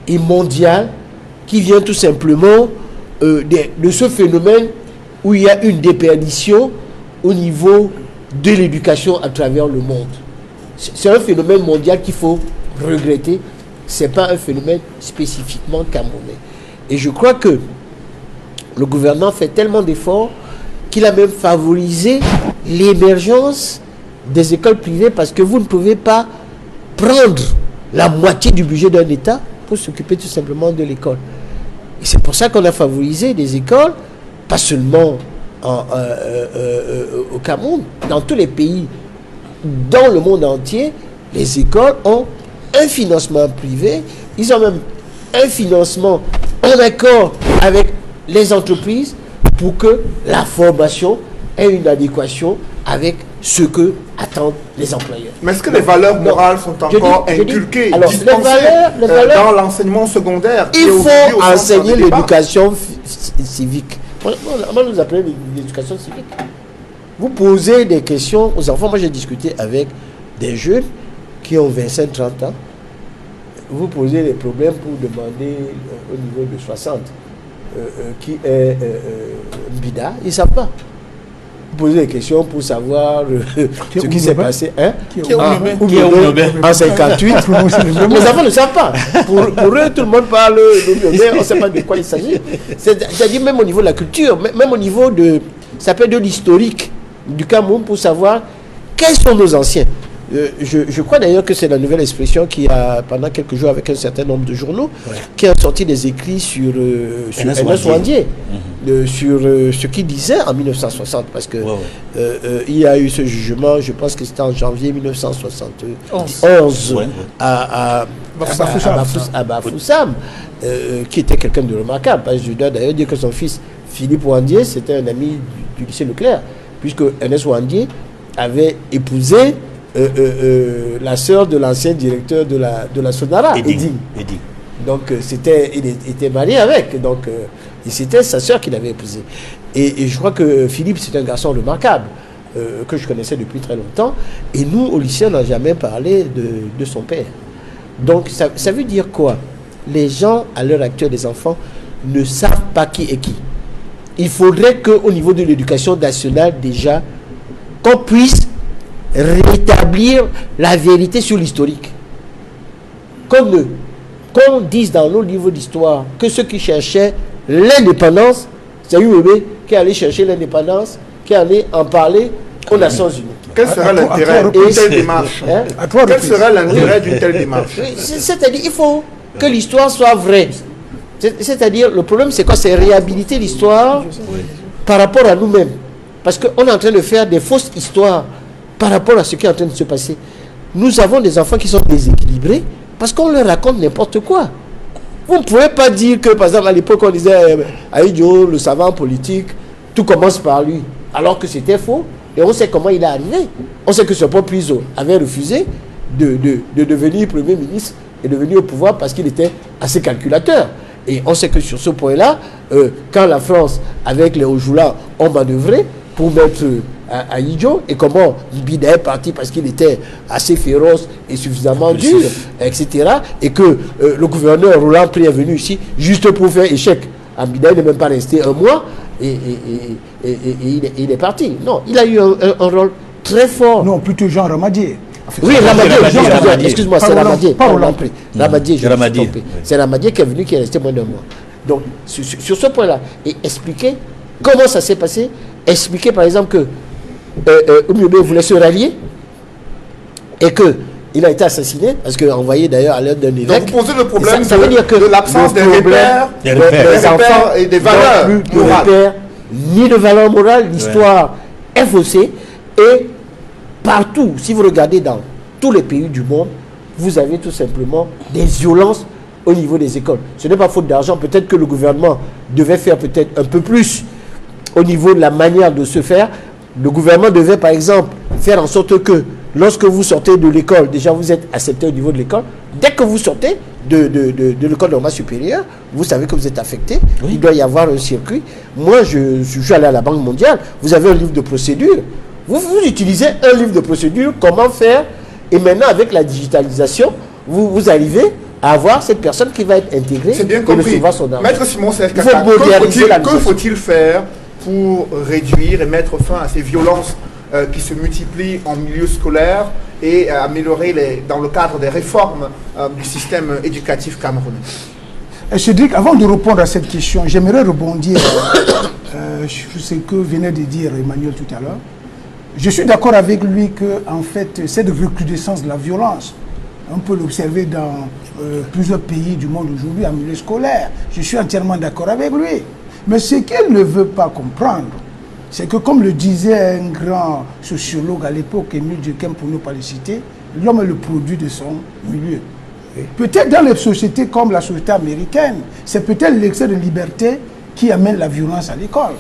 et mondial qui vient tout simplement de ce phénomène où il y a une déperdition au niveau de l'éducation à travers le monde. C'est un phénomène mondial qu'il faut regretter. Ce n'est pas un phénomène spécifiquement camerounais. Et je crois que le gouvernement fait tellement d'efforts qu'il a même favorisé l'émergence des écoles privées parce que vous ne pouvez pas prendre la moitié du budget d'un État pour s'occuper tout simplement de l'école. Et c'est pour ça qu'on a favorisé des écoles, pas seulement au Cameroun, dans tous les pays, dans le monde entier, les écoles ont un financement privé, ils ont même un financement en accord avec les entreprises pour que la formation ait une adéquation avec ce que attendent les employeurs. Mais est-ce que les valeurs morales sont encore inculquées, dispensées dans l'enseignement secondaire? Il faut enseigner l'éducation civique. Moi, nous appelons l'éducation civique. Vous posez des questions aux enfants. Moi, j'ai discuté avec des jeunes qui ont 25-30 ans. Vous posez des problèmes pour demander au niveau de 60 qui est Bida. Ils ne savent pas. Vous posez des questions pour savoir ce qui s'est passé. En 58. Les enfants ne savent pas. Pour eux, tout le monde parle mais on ne sait pas de quoi il s'agit. C'est-à-dire même au niveau de la culture, même au niveau de, ça peut être de l'historique du Cameroun pour savoir quels sont nos anciens. Je crois d'ailleurs que c'est la nouvelle expression qui a, pendant quelques jours, avec un certain nombre de journaux, qui a sorti des écrits sur Ernest Ouandié, sur ce qu'il disait en 1960, parce que il y a eu ce jugement, je pense que c'était en janvier 1971, à Bafoussam, qui était quelqu'un de remarquable. Parce que je dois d'ailleurs dire que son fils, Philippe Ouandié, c'était un ami du lycée Leclerc, puisque Ernest Ouandié avait épousé la sœur de l'ancien directeur de la Sonara, Edding. Donc il était marié avec, donc c'était sa sœur qu'il avait épousée. Et je crois que Philippe, c'est un garçon remarquable, que je connaissais depuis très longtemps. Et nous, au lycée, on n'a jamais parlé de son père. Donc ça veut dire quoi? Les gens, à l'heure actuelle, les enfants, ne savent pas qui est qui. Il faudrait qu'au niveau de l'éducation nationale, déjà, qu'on puisse rétablir la vérité sur l'historique. Qu'on dise dans nos livres d'histoire que ceux qui cherchaient l'indépendance, c'est UEB qui allait chercher l'indépendance, qui allait en parler aux Nations Unies. Quel sera l'intérêt d'une telle démarche? Quel sera l'intérêt d'une telle démarche? C'est-à-dire il faut que l'histoire soit vraie. C'est-à-dire, le problème c'est quoi? C'est réhabiliter l'histoire par rapport à nous-mêmes. Parce qu'on est en train de faire des fausses histoires par rapport à ce qui est en train de se passer. Nous avons des enfants qui sont déséquilibrés parce qu'on leur raconte n'importe quoi. Vous ne pouvez pas dire que, par exemple, à l'époque, on disait Aïdjo, le savant politique, tout commence par lui, alors que c'était faux. Et on sait comment il est arrivé. On sait que ce peuple avait refusé de devenir Premier ministre et de venir au pouvoir parce qu'il était assez calculateur. Et on sait que sur ce point-là, quand la France, avec les Ojoula, ont manœuvré pour mettre Aïdjo, et comment Bida est parti parce qu'il était assez féroce et suffisamment dur, etc. Et que le gouverneur Roland Pré est venu ici juste pour faire échec. Bida n'est même pas resté un mois et il est parti. Non, il a eu un rôle très fort. Non, plutôt Jean Ramadier. Oui, Ramadier, excuse-moi, c'est Ramadier. Pas Roland Pré. Ramadier, je me suis trompé. C'est Ramadier qui est venu, qui est resté moins d'un mois. Donc, sur ce point-là, et expliquer comment ça s'est passé expliquer par exemple que Oumiobe voulait se rallier et que il a été assassiné, parce qu'envoyé d'ailleurs à l'aide d'un évêque. Donc vous posez le problème ça veut dire que de l'absence des repères, des enfants et des valeurs n'ont plus de morales. repères, ni de valeurs morales. L'histoire est faussée. Et partout, si vous regardez dans tous les pays du monde, vous avez tout simplement des violences au niveau des écoles. Ce n'est pas faute d'argent. Peut-être que le gouvernement devait faire peut-être un peu plus au niveau de la manière de se faire. Le gouvernement devait par exemple faire en sorte que lorsque vous sortez de l'école, déjà vous êtes accepté au niveau de l'école. Dès que vous sortez de l'école normale supérieure, vous savez que vous êtes affecté. Oui. Il doit y avoir un circuit. Moi, je suis allé à la Banque mondiale. Vous avez un livre de procédure. Vous utilisez un livre de procédure, comment faire. Et maintenant, avec la digitalisation, vous arrivez à avoir cette personne qui va être intégrée C'est bien et compris. recevoir son argent. Maître Simon Serge Il faut moderniser la que faut-il faire pour réduire et mettre fin à ces violences qui se multiplient en milieu scolaire et améliorer dans le cadre des réformes du système éducatif camerounais? Cédric, avant de répondre à cette question, j'aimerais rebondir sur ce que venait de dire Emmanuel tout à l'heure. Je suis d'accord avec lui que, en fait, cette recrudescence de la violence, on peut l'observer dans plusieurs pays du monde aujourd'hui en milieu scolaire. Je suis entièrement d'accord avec lui. Mais ce qu'il ne veut pas comprendre, c'est que, comme le disait un grand sociologue à l'époque, Émile Durkheim, pour ne pas le citer, l'homme est le produit de son milieu. Peut-être dans les sociétés comme la société américaine, c'est peut-être l'excès de liberté qui amène la violence à l'école.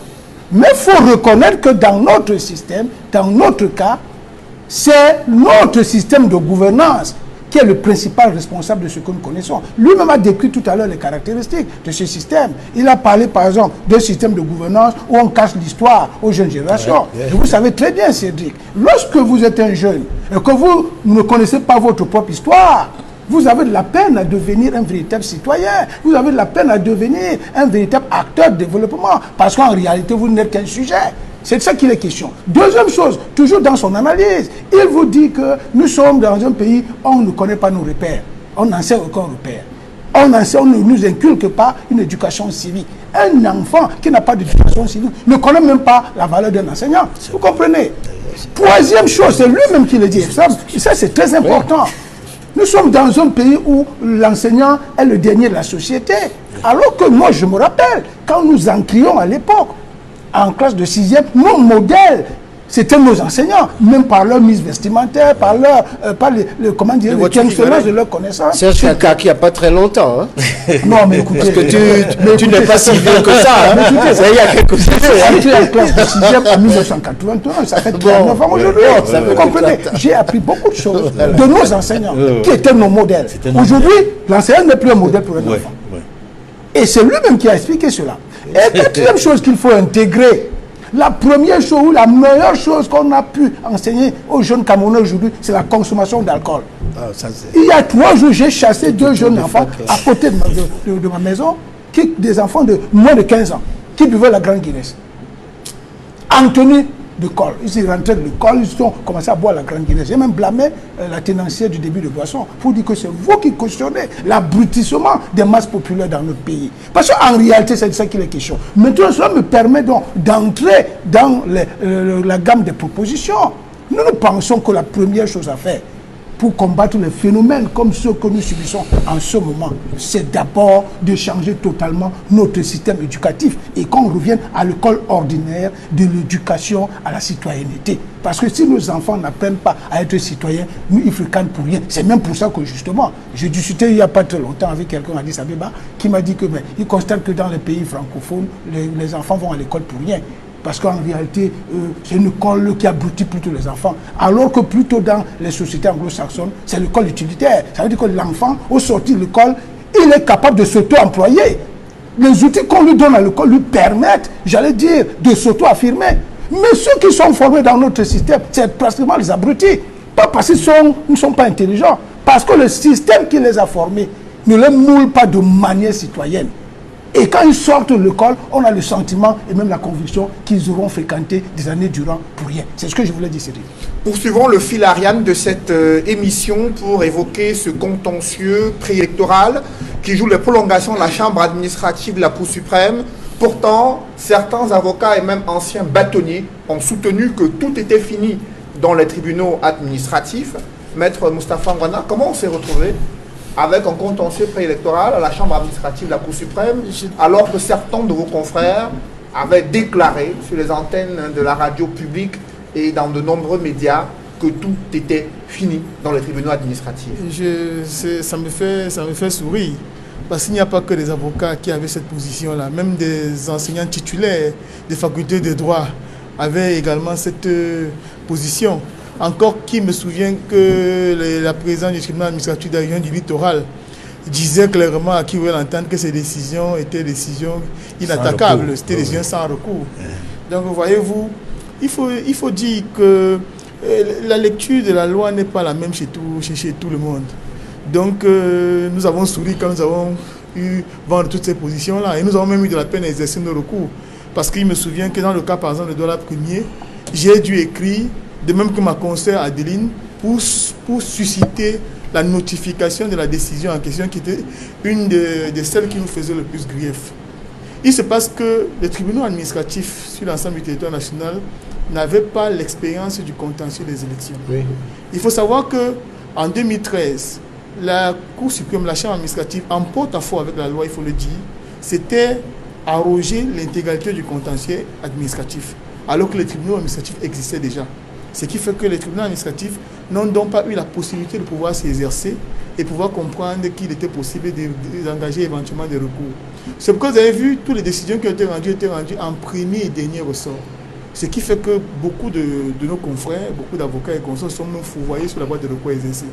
Mais il faut reconnaître que dans notre système, dans notre cas, c'est notre système de gouvernance qui est le principal responsable de ce que nous connaissons. Lui-même a décrit tout à l'heure les caractéristiques de ce système. Il a parlé par exemple d'un système de gouvernance où on cache l'histoire aux jeunes générations. Et vous savez très bien, Cédric, lorsque vous êtes un jeune et que vous ne connaissez pas votre propre histoire, vous avez de la peine à devenir un véritable citoyen. Vous avez de la peine à devenir un véritable acteur de développement. Parce qu'en réalité, vous n'êtes qu'un sujet. C'est de ça qu'il est question. Deuxième chose, toujours dans son analyse, il vous dit que nous sommes dans un pays où on ne connaît pas nos repères. On n'enseigne aucun repère. On ne nous inculque pas une éducation civique. Un enfant qui n'a pas d'éducation civique ne connaît même pas la valeur d'un enseignant. Vous comprenez? Troisième chose, c'est lui-même qui le dit. Ça c'est très important. Nous sommes dans un pays où l'enseignant est le dernier de la société. Alors que moi, je me rappelle, quand nous entrions à l'époque, en classe de 6e, nos modèles, c'était nos enseignants, même par leur mise vestimentaire, par leur, comment dire, le quincelage de leur connaissance. C'est un cas qui n'a pas très longtemps. Hein. Non, mais écoutez. Parce que tu n'es pas si vieux que ça. Hein. Ça il y a quelques années. J'ai entré en classe de 6e en 1981, ça fait 39 ans aujourd'hui. Vous comprenez? J'ai appris beaucoup de choses de nos enseignants, qui étaient nos modèles. Aujourd'hui, l'enseignant n'est plus un modèle pour un enfant. Et c'est lui-même qui a expliqué cela. Et quatrième chose qu'il faut intégrer, la première chose ou la meilleure chose qu'on a pu enseigner aux jeunes Camerounais aujourd'hui, c'est la consommation d'alcool. Il y a 3 jours, j'ai chassé 2 jeunes enfants à côté de ma maison, des enfants de moins de 15 ans, qui buvaient la Grande Guinness. En tenue de col. Ils sont rentrés de l'école, ils ont commencé à boire la Grande Guinness. J'ai même blâmé la tenancière du début de boisson pour dire que c'est vous qui cautionnez l'abrutissement des masses populaires dans notre pays. Parce qu'en réalité, c'est de ça qu'il est question. Maintenant, cela me permet donc d'entrer dans la gamme des propositions. Nous pensons que la première chose à faire pour combattre les phénomènes comme ceux que nous subissons en ce moment, c'est d'abord de changer totalement notre système éducatif et qu'on revienne à l'école ordinaire de l'éducation à la citoyenneté. Parce que si nos enfants n'apprennent pas à être citoyens, nous, ils fréquentent pour rien. C'est même pour ça que justement, j'ai discuté il n'y a pas très longtemps avec quelqu'un à Addis Abeba qui m'a dit que il constate que dans les pays francophones, les enfants vont à l'école pour rien. Parce qu'en réalité, c'est une école qui abrutit plutôt les enfants. Alors que plutôt dans les sociétés anglo-saxonnes, c'est l'école utilitaire. Ça veut dire que l'enfant, au sortir de l'école, il est capable de s'auto-employer. Les outils qu'on lui donne à l'école lui permettent, j'allais dire, de s'auto-affirmer. Mais ceux qui sont formés dans notre système, c'est pratiquement les abrutis. Pas parce qu'ils ne sont pas intelligents, parce que le système qui les a formés ne les moule pas de manière citoyenne. Et quand ils sortent de l'école, on a le sentiment et même la conviction qu'ils auront fréquenté des années durant pour rien. C'est ce que je voulais dire, Cédric. Poursuivons le fil Ariane de cette émission pour évoquer ce contentieux préélectoral qui joue les prolongations de la Chambre administrative de la Cour suprême Pourtant, certains avocats et même anciens bâtonniers ont soutenu que tout était fini dans les tribunaux administratifs. Maître Moustapha Ngwana, comment on s'est retrouvé avec un contentieux préélectoral à la Chambre administrative de la Cour suprême, alors que certains de vos confrères avaient déclaré sur les antennes de la radio publique et dans de nombreux médias que tout était fini dans les tribunaux administratifs? Ça me fait sourire. Parce qu'il n'y a pas que des avocats qui avaient cette position-là. Même des enseignants titulaires des facultés de droit avaient également cette position. Encore qui me souvient que la présidente du tribunal administratif de la région du littoral disait clairement à qui voulait l'entendre que ces décisions étaient des décisions inattaquables, c'était des décisions sans recours. Donc voyez-vous, il faut dire que la lecture de la loi n'est pas la même chez tout le monde. Donc nous avons souri quand nous avons eu vendre toutes ces positions-là et nous avons même eu de la peine à exercer nos recours. Parce qu'il me souvient que dans le cas par exemple de Douala Premier, j'ai dû écrire, de même que ma consoeur Adeline, pour susciter la notification de la décision en question qui était une de celles qui nous faisait le plus grief. Il se passe que les tribunaux administratifs sur l'ensemble du territoire national n'avaient pas l'expérience du contentieux des élections. Oui. Il faut savoir qu'en 2013, la Cour suprême, la Chambre administrative, en porte-à-faux avec la loi, il faut le dire, c'était arroger l'intégralité du contentieux administratif, alors que les tribunaux administratifs existaient déjà. Ce qui fait que les tribunaux administratifs n'ont donc pas eu la possibilité de pouvoir s'exercer et pouvoir comprendre qu'il était possible d'engager éventuellement des recours. C'est pourquoi vous avez vu, toutes les décisions qui ont été rendues en premier et dernier ressort. Ce qui fait que beaucoup de nos confrères, beaucoup d'avocats et consorts sont fourvoyés sur la voie de recours exercée.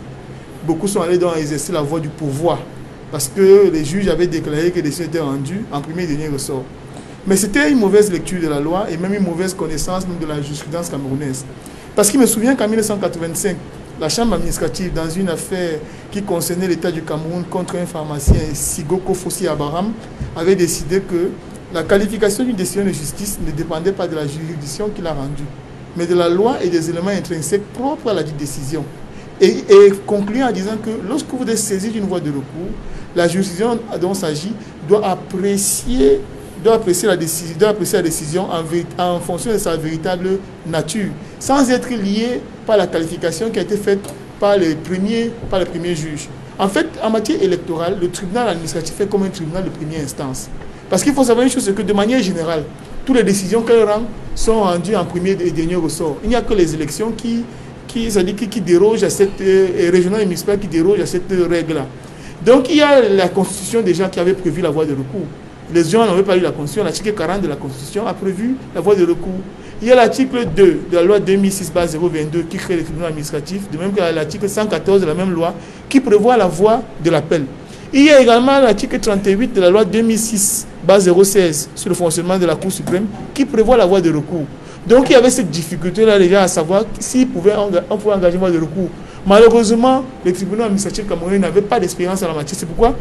Beaucoup sont allés donc exercer la voie du pouvoir parce que les juges avaient déclaré que les décisions étaient rendues en premier et dernier ressort. Mais c'était une mauvaise lecture de la loi et même une mauvaise connaissance même de la jurisprudence camerounaise. Parce qu'il me souvient qu'en 1985, la Chambre administrative, dans une affaire qui concernait l'État du Cameroun contre un pharmacien, Sigoko Fossi Abraham, avait décidé que la qualification d'une décision de justice ne dépendait pas de la juridiction qu'il a rendue, mais de la loi et des éléments intrinsèques propres à la dite décision. Et conclut en disant que lorsque vous êtes saisi d'une voie de recours, la juridiction dont il s'agit doit apprécier la décision en fonction de sa véritable nature, sans être lié par la qualification qui a été faite par les premiers juges. En fait, en matière électorale, le tribunal administratif est comme un tribunal de première instance. Parce qu'il faut savoir une chose, c'est que de manière générale, toutes les décisions qu'elle rend sont rendues en premier et dernier ressort. Il n'y a que les élections qui dérogent à cette régionale et municipale qui dérogent à cette règle-là. Donc il y a la Constitution déjà qui avait prévu la voie de recours. Les gens n'avaient pas lu la Constitution. L'article 40 de la Constitution a prévu la voie de recours. Il y a l'article 2 de la loi 2006/022 qui crée les tribunaux administratifs, de même que l'article 114 de la même loi qui prévoit la voie de l'appel. Il y a également l'article 38 de la loi 2006/016 sur le fonctionnement de la Cour suprême qui prévoit la voie de recours. Donc il y avait cette difficulté-là déjà à savoir on pouvait engager une voie de recours. Malheureusement, les tribunaux administratifs camerounais n'avaient pas d'expérience en la matière. C'est pourquoi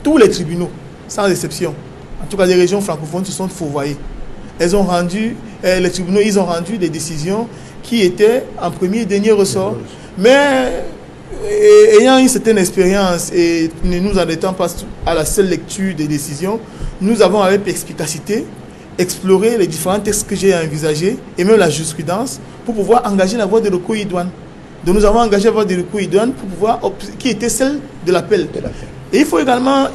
tous les tribunaux, sans exception, en tout cas les régions francophones, se sont fourvoyés. Les tribunaux, ils ont rendu des décisions qui étaient en premier et dernier ressort. Mais ayant une certaine expérience et ne nous en étant pas à la seule lecture des décisions, nous avons avec perspicacité exploré les différents textes que j'ai envisagés et même la jurisprudence pour pouvoir engager la voie de recours idoine. Donc nous avons engagé la voie de recours idoine pour pouvoir qui était celle de l'appel. Et il faut également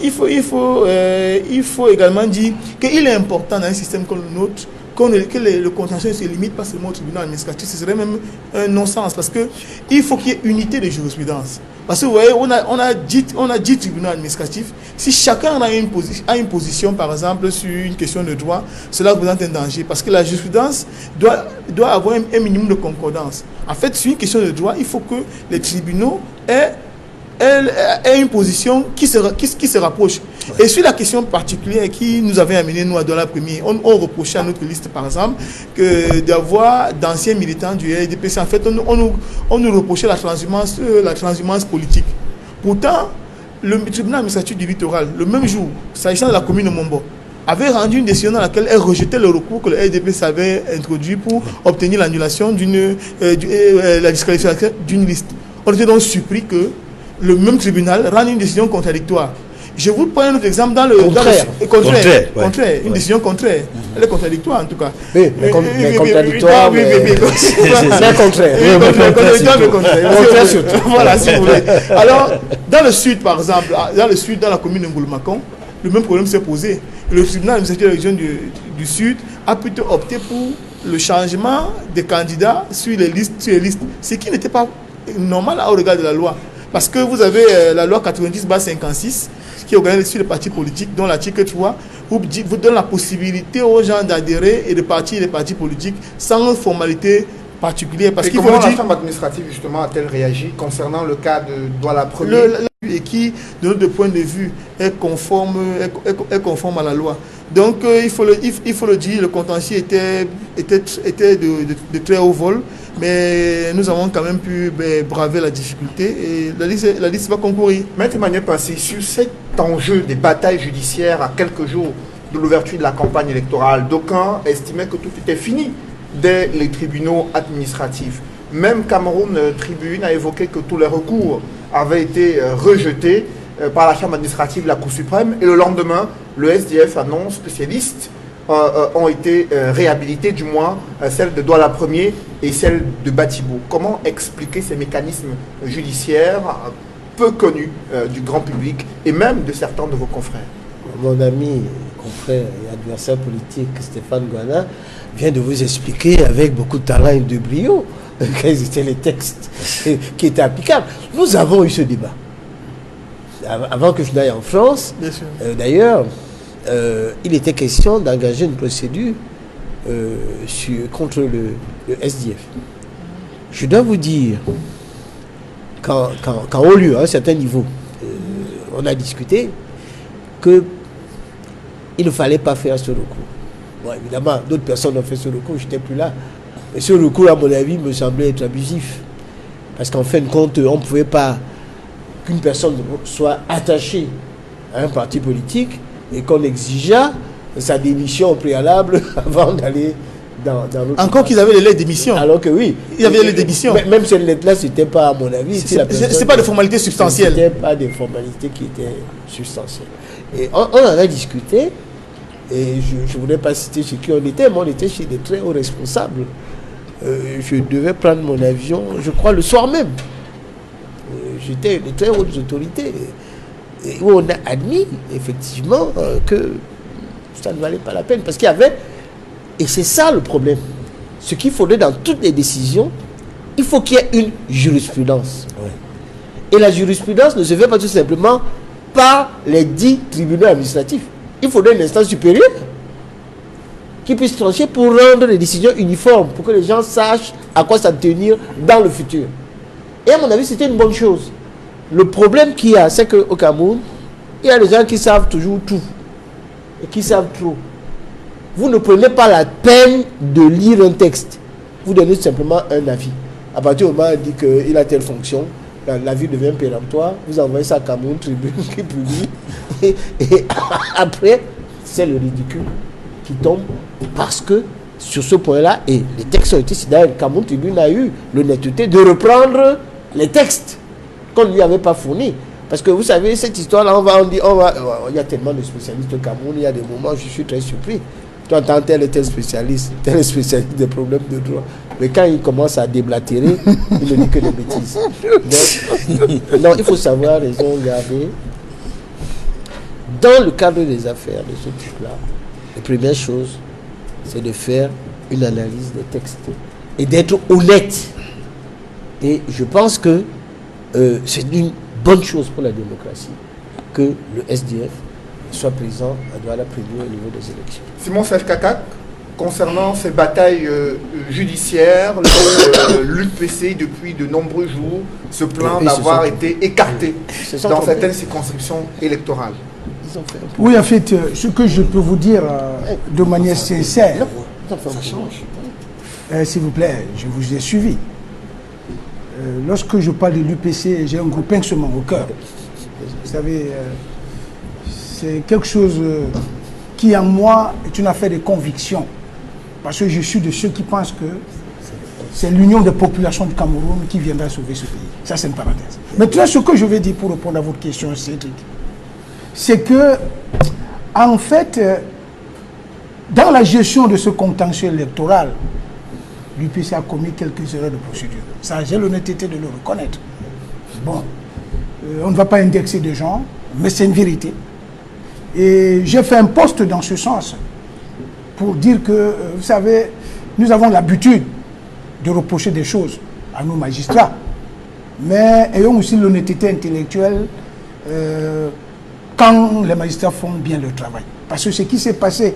dire qu'il est important dans un système comme le nôtre que le contentieux ne se limite pas seulement au tribunal administratif. Ce serait même un non-sens parce qu'il faut qu'il y ait unité de jurisprudence. Parce que vous voyez, on a 10 tribunaux administratifs. Si chacun a une position, par exemple, sur une question de droit, cela représente un danger. Parce que la jurisprudence doit avoir un minimum de concordance. En fait, sur une question de droit, il faut que les tribunaux aient une position qui se rapproche. Ouais. Et sur la question particulière qui nous avait amené, nous, à Douala Premier, on reprochait à notre liste, par exemple, d'avoir d'anciens militants du RDPC. En fait, on nous reprochait la transhumance politique. Pourtant, le tribunal administratif du littoral, le même jour, s'agissant de la commune de Mombo, avait rendu une décision dans laquelle elle rejetait le recours que le RDPC avait introduit pour obtenir l'annulation la disqualification d'une liste. On était donc surpris que le même tribunal rend une décision contradictoire. Je vous prends un autre exemple dans le Contraire. contraire, Ouais. une décision contraire. Elle est contradictoire en tout cas. Oui, mais contradictoire, oui, mais- c'est contraire. Oui, contradictoire, mais Contraire contraire. surtout. Voilà, si vous voulez. Alors, dans le sud, par exemple, dans la commune de Ngoulmakon, le même problème s'est posé. Le tribunal administratif de la région du Sud a plutôt opté pour le changement des candidats sur les listes, ce qui n'était pas normal au regard de la loi. Parce que vous avez la loi 90/56 qui organise sur les partis politiques, dont l'article 3 vous donne la possibilité aux gens d'adhérer et de partir les partis politiques sans formalité particulière. Parce Et qu'il faut comment le la dire, Chambre administrative justement a-t-elle réagi concernant le cas de Douala Premier et qui, de notre point de vue, est conforme à la loi. Donc, il faut le dire, le contentieux était de très haut vol, mais nous avons quand même pu braver la difficulté et la liste va concourir. Maître Emmanuel Passé, sur cet enjeu des batailles judiciaires à quelques jours de l'ouverture de la campagne électorale, d'aucuns estimaient que tout était fini dès les tribunaux administratifs. Même Cameroun Tribune a évoqué que tous les recours avaient été rejetés par la Chambre administrative de la Cour suprême. Et le lendemain, le SDF annonce que ces listes ont été réhabilitées, du moins celle de Douala Premier et celle de Batibou. Comment expliquer ces mécanismes judiciaires peu connus du grand public et même de certains de vos confrères? Mon ami, confrère et adversaire politique Stéphane Gouana vient de vous expliquer avec beaucoup de talent et de brio quels étaient les textes qui étaient applicables. Nous avons eu ce débat. Avant que je n'aille en France, d'ailleurs, il était question d'engager une procédure contre le SDF. Je dois vous dire, quand au lieu, à un certain niveau, on a discuté que il ne fallait pas faire ce recours. Bon, évidemment, d'autres personnes ont fait ce recours, je n'étais plus là. Et ce recours, à mon avis, me semblait être abusif. Parce qu'en fin de compte, on ne pouvait pas qu'une personne soit attachée à un parti politique et qu'on exigeât sa démission au préalable avant d'aller dans l'autre. Encore qu'ils avaient les lettres d'émission. Alors que oui. Il y avait les démissions. Même cette lettre-là, ce n'était pas, à mon avis... C'est pas des formalités substantielles. Ce n'était pas des formalités qui étaient substantielles. Et on en a discuté. Et je ne voulais pas citer chez qui on était, mais on était chez des très hauts responsables. Je devais prendre mon avion, je crois, le soir même. J'étais de très hautes autorités. Où on a admis, effectivement, que ça ne valait pas la peine. Parce qu'il y avait... Et c'est ça le problème. Ce qu'il faudrait dans toutes les décisions, il faut qu'il y ait une jurisprudence. Ouais. Et la jurisprudence ne se fait pas tout simplement par les 10 tribunaux administratifs. Il faudrait une instance supérieure qui puisse trancher pour rendre des décisions uniformes, pour que les gens sachent à quoi s'en tenir dans le futur. Et à mon avis, c'était une bonne chose. Le problème qu'il y a, c'est qu'au Cameroun, il y a des gens qui savent toujours tout et qui savent trop. Vous ne prenez pas la peine de lire un texte. Vous donnez simplement un avis. À partir du moment où on dit qu'il a telle fonction, l'avis devient péremptoire, vous envoyez ça à Cameroun Tribune qui publie. Et après, c'est le ridicule qui tombe parce que sur ce point-là, et les textes ont été signés, le Cameroun Tribune a eu l'honnêteté de reprendre les textes qu'on ne lui avait pas fournis. Parce que vous savez, cette histoire-là, il y a tellement de spécialistes au Cameroun, il y a des moments où je suis très surpris. Tu entends tel et tel spécialiste des problèmes de droit. Mais quand il commence à déblatérer, il ne dit que des bêtises. Donc, non, il faut savoir raison garder. Dans le cadre des affaires de ce type-là, la première chose, c'est de faire une analyse des textes et d'être honnête. Et je pense que c'est une bonne chose pour la démocratie que le SDF soit présent à Douala Premier au niveau des élections. Simon Serge-Kakak, concernant ces batailles judiciaires, l'UPC depuis de nombreux jours se plaint d'avoir été écarté dans certaines circonscriptions électorales. Oui, en fait, ce que je peux vous dire de manière sincère, s'il vous plaît, je vous ai suivi. Lorsque je parle de l'UPC, j'ai un gros pincement au cœur. Vous savez, c'est quelque chose qui en moi est une affaire de conviction. Parce que je suis de ceux qui pensent que c'est l'union des populations du Cameroun qui viendra sauver ce pays. Ça, c'est une parenthèse. Maintenant, ce que je vais dire pour répondre à votre question, Cédric, c'est que, en fait, dans la gestion de ce contentieux électoral, l'UPC a commis quelques erreurs de procédure. Ça, j'ai l'honnêteté de le reconnaître. Bon, on ne va pas indexer des gens, mais c'est une vérité. Et j'ai fait un post dans ce sens pour dire que, vous savez, nous avons l'habitude de reprocher des choses à nos magistrats, mais ayons aussi l'honnêteté intellectuelle quand les magistrats font bien leur travail. Parce que ce qui s'est passé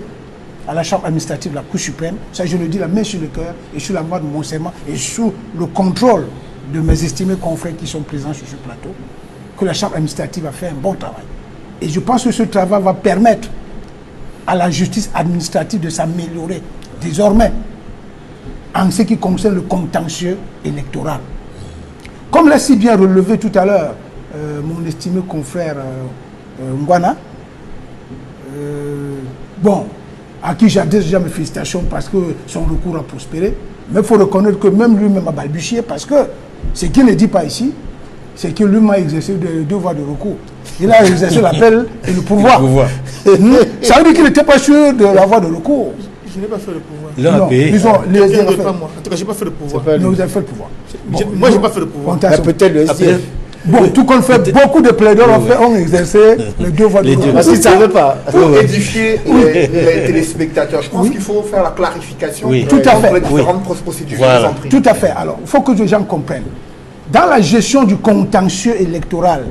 à la Chambre administrative de la Cour suprême, ça je le dis la main sur le cœur et sur la voix de mon serment et sous le contrôle de mes estimés confrères qui sont présents sur ce plateau, que la Chambre administrative a fait un bon travail. Et je pense que ce travail va permettre à la justice administrative de s'améliorer désormais en ce qui concerne le contentieux électoral. Comme l'a si bien relevé tout à l'heure mon estimé confrère Ngwana, bon, à qui j'adresse déjà mes félicitations parce que son recours a prospéré, mais il faut reconnaître que même lui-même a balbutié parce que ce qu'il ne dit pas ici, c'est que lui-même a exercé deux voies de recours. Il a exercé l'appel et le pouvoir. Ça veut dire qu'il n'était pas sûr de la voie de recours. Je n'ai pas fait le pouvoir. Il a payé. Pas moi. En tout cas, je n'ai pas fait le pouvoir. Mais vous avez fait le pouvoir. Bon, moi, je n'ai pas fait le pouvoir. Peut-être le SDF. Bon, tout comme fait, beaucoup de plaideurs ont exercé les deux voies de recours. Parce qu'ils ne savaient pas. Pour édifier les téléspectateurs, je pense qu'il faut faire la clarification Tout à fait. entre les différentes procédures. Voilà. Tout à fait. Alors, il faut que les gens comprennent. Dans la gestion du contentieux électoral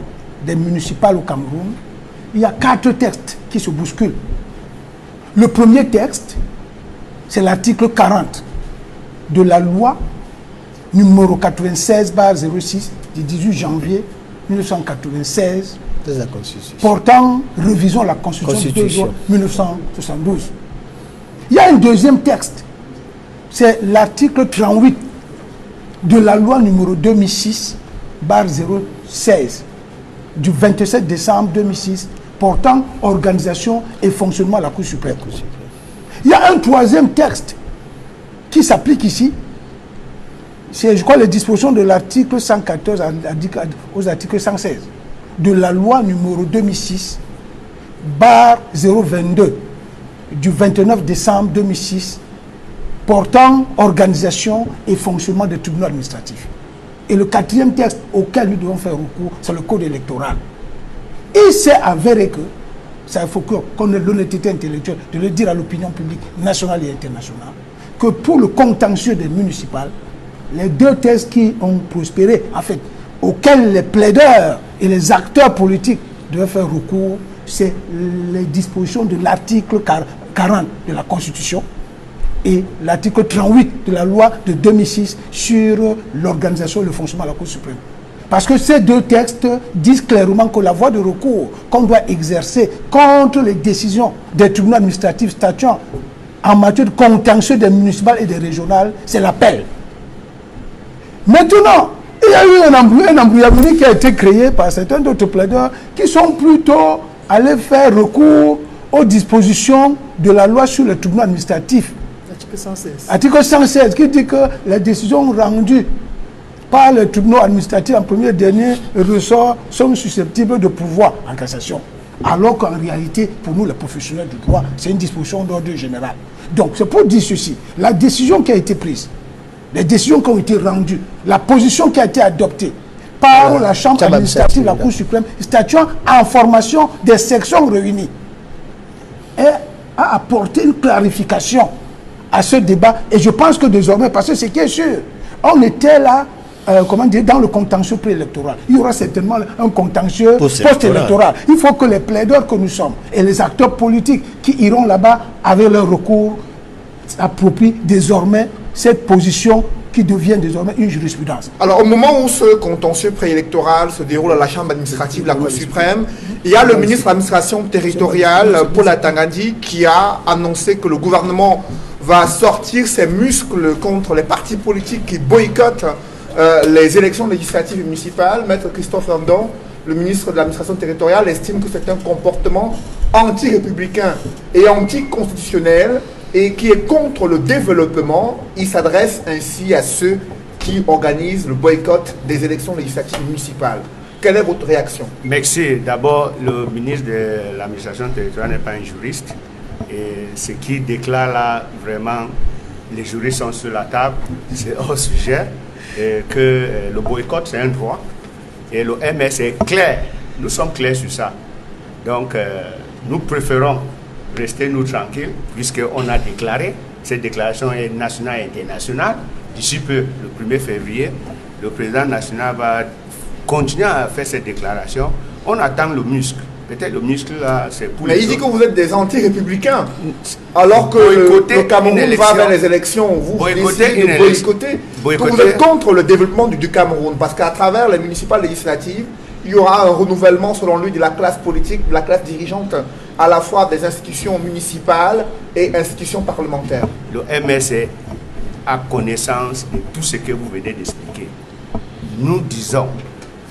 des municipales au Cameroun, il y a 4 textes qui se bousculent. Le premier texte, c'est l'article 40 de la loi numéro 96/06 du 18 janvier 1996 portant révision de la Constitution de 1972. Il y a un deuxième texte, c'est l'article 38 de la loi numéro 2006/016 du 27 décembre 2006 portant organisation et fonctionnement de la Cour suprême. Il y a un troisième texte qui s'applique ici. C'est, je crois, les dispositions de l'article 114 aux articles 116 de la loi numéro 2006/022 du 29 décembre 2006 portant organisation et fonctionnement des tribunaux administratifs. Et le quatrième texte auquel nous devons faire recours, c'est le code électoral. Il s'est avéré que, ça il faut qu'on ait l'honnêteté intellectuelle de le dire à l'opinion publique nationale et internationale, que pour le contentieux des municipales, les deux textes qui ont prospéré, en fait, auxquels les plaideurs et les acteurs politiques devaient faire recours, c'est les dispositions de l'article 40 de la Constitution et l'article 38 de la loi de 2006 sur l'organisation et le fonctionnement de la Cour suprême. Parce que ces deux textes disent clairement que la voie de recours qu'on doit exercer contre les décisions des tribunaux administratifs statuant en matière de contentieux des municipales et des régionales, c'est l'appel. Maintenant, il y a eu un embrouillamini qui a été créé par certains d'autres plaideurs qui sont plutôt allés faire recours aux dispositions de la loi sur les tribunaux administratifs. Article 116. Article 116 qui dit que les décisions rendues par les tribunaux administratifs en premier dernier ressort sont susceptibles de pouvoir en cassation. Alors qu'en réalité, pour nous les professionnels du droit, c'est une disposition d'ordre général. Donc c'est pour dire ceci, la décision qui a été prise, les décisions qui ont été rendues, la position qui a été adoptée par la Chambre administrative de la Cour suprême, statuant en formation des sections réunies, et a apporté une clarification à ce débat. Et je pense que désormais, parce que ce qui est sûr, on était là, dans le contentieux préélectoral. Il y aura certainement un contentieux post-électoral. Il faut que les plaideurs que nous sommes et les acteurs politiques qui iront là-bas avec leur recours s'approprient désormais cette position qui devient désormais une jurisprudence. Alors, au moment où ce contentieux préélectoral se déroule à la Chambre administrative de la Cour suprême, il y a le ministre de l'administration territoriale, Paul Atangandi, qui a annoncé que le gouvernement va sortir ses muscles contre les partis politiques qui boycottent les élections législatives et municipales. Maître Christophe Landon, le ministre de l'administration territoriale, estime que c'est un comportement anti-républicain et anticonstitutionnel et qui est contre le développement. Il s'adresse ainsi à ceux qui organisent le boycott des élections législatives municipales. Quelle est votre réaction? Merci. D'abord, le ministre de l'administration territoriale n'est pas un juriste. Et ce qu'il déclare là, vraiment, les juristes sont sur la table, c'est hors sujet. Et que le boycott, c'est un droit. Et le MS est clair. Nous sommes clairs sur ça. Donc, nous préférons rester nous tranquilles, puisqu'on a déclaré. Cette déclaration est nationale et internationale. D'ici peu, le 1er février, le président national va continuer à faire cette déclaration. On attend le muscle. Peut-être le muscle là, c'est pour Mais les il dit autres. que vous êtes des anti-républicains. Alors que le Cameroun va vers les élections, vous décidez de boycotter. Donc vous êtes contre le développement du Cameroun. Parce qu'à travers les municipales législatives, il y aura un renouvellement, selon lui, de la classe politique, de la classe dirigeante, à la fois des institutions municipales et institutions parlementaires. Le MSC a connaissance de tout ce que vous venez d'expliquer. Nous disons,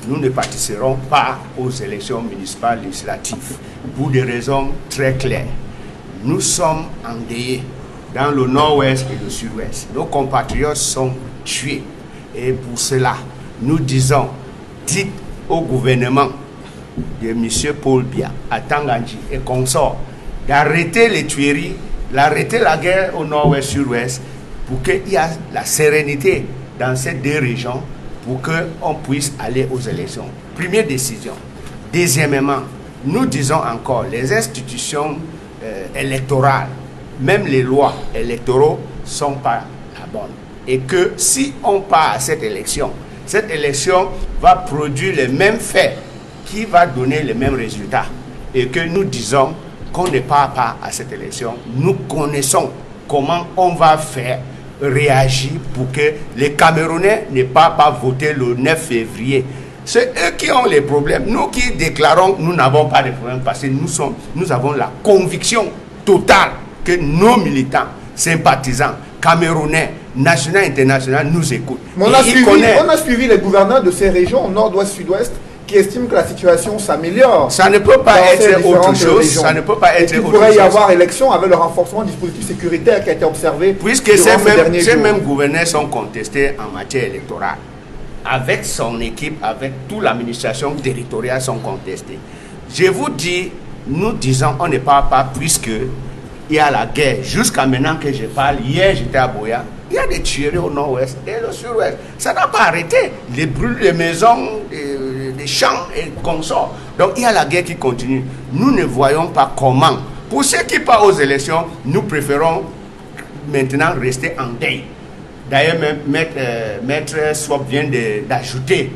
nous ne participerons pas aux élections municipales législatives pour des raisons très claires. Nous sommes endeuillés dans le nord-ouest et le sud-ouest. Nos compatriotes sont tués. Et pour cela, nous disons, dites au gouvernement de M. Paul Biya, à Tangandji et consorts, d'arrêter les tueries, d'arrêter la guerre au nord-ouest, sud-ouest, pour qu'il y ait la sérénité dans ces deux régions, pour qu'on puisse aller aux élections. Première décision. Deuxièmement, nous disons encore, les institutions électorales, même les lois électoraux, ne sont pas la bonne. Et que si on part à cette élection va produire les mêmes faits qui va donner les mêmes résultats. Et que nous disons qu'on ne part pas à cette élection. Nous connaissons comment on va faire réagir pour que les Camerounais ne partent pas voter le 9 février. C'est eux qui ont les problèmes. Nous qui déclarons, nous n'avons pas de problème parce que nous avons la conviction totale que nos militants, sympathisants, Camerounais, nationaux et internationaux nous écoutent. On a suivi les gouverneurs de ces régions, nord-ouest, sud-ouest, qui estiment que la situation s'améliore. Ça ne peut pas être autre chose. Ça ne peut pas être autre chose. Il pourrait y avoir élection avec le renforcement du dispositif sécuritaire qui a été observé. Puisque ces mêmes gouverneurs sont contestés en matière électorale. Avec son équipe, avec toute l'administration territoriale sont contestés. Je vous dis, nous disons, on ne parle pas puisque il y a la guerre. Jusqu'à maintenant que je parle, hier j'étais à Boya, il y a des tueries au nord-ouest et au sud-ouest. Ça n'a pas arrêté. Les brûles des maisons, des champs et consorts. Donc il y a la guerre qui continue. Nous ne voyons pas comment. Pour ceux qui partent aux élections, nous préférons maintenant rester en deuil. D'ailleurs, Maître Swap vient d'ajouter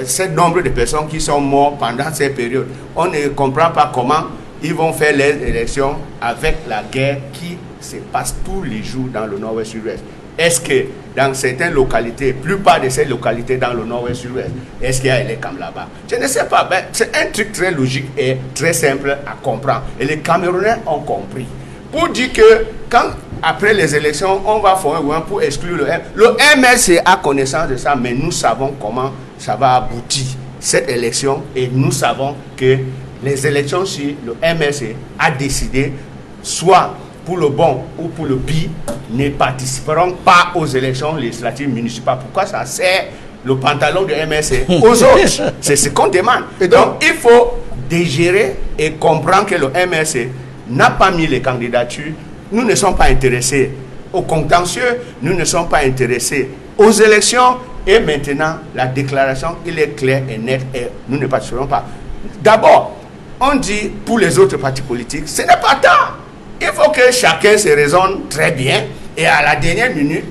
ce nombre de personnes qui sont mortes pendant cette période. On ne comprend pas comment ils vont faire les élections avec la guerre qui se passe tous les jours dans le nord-ouest sud-ouest. Est-ce que dans certaines localités, plupart de ces localités dans le nord-ouest sud-ouest, est-ce qu'il y a les Cam là-bas? Je ne sais pas. Ben, c'est un truc très logique et très simple à comprendre. Et les Camerounais ont compris. Pour dire que quand, après les élections, on va faire un gouvernement pour exclure le MLC a connaissance de ça, mais nous savons comment ça va aboutir, cette élection, et nous savons que les élections, si le MLC a décidé, soit pour le bon ou pour le pire, ne participeront pas aux élections législatives municipales. Pourquoi ça sert le pantalon de MLC aux autres? C'est ce qu'on demande. Et donc, il faut digérer et comprendre que le MLC n'a pas mis les candidatures. Nous ne sommes pas intéressés au contentieux, nous ne sommes pas intéressés aux élections. Et maintenant, la déclaration, il est clair et net et nous ne participerons pas. D'abord, on dit pour les autres partis politiques, ce n'est pas tant. Il faut que chacun se raisonne très bien et à la dernière minute,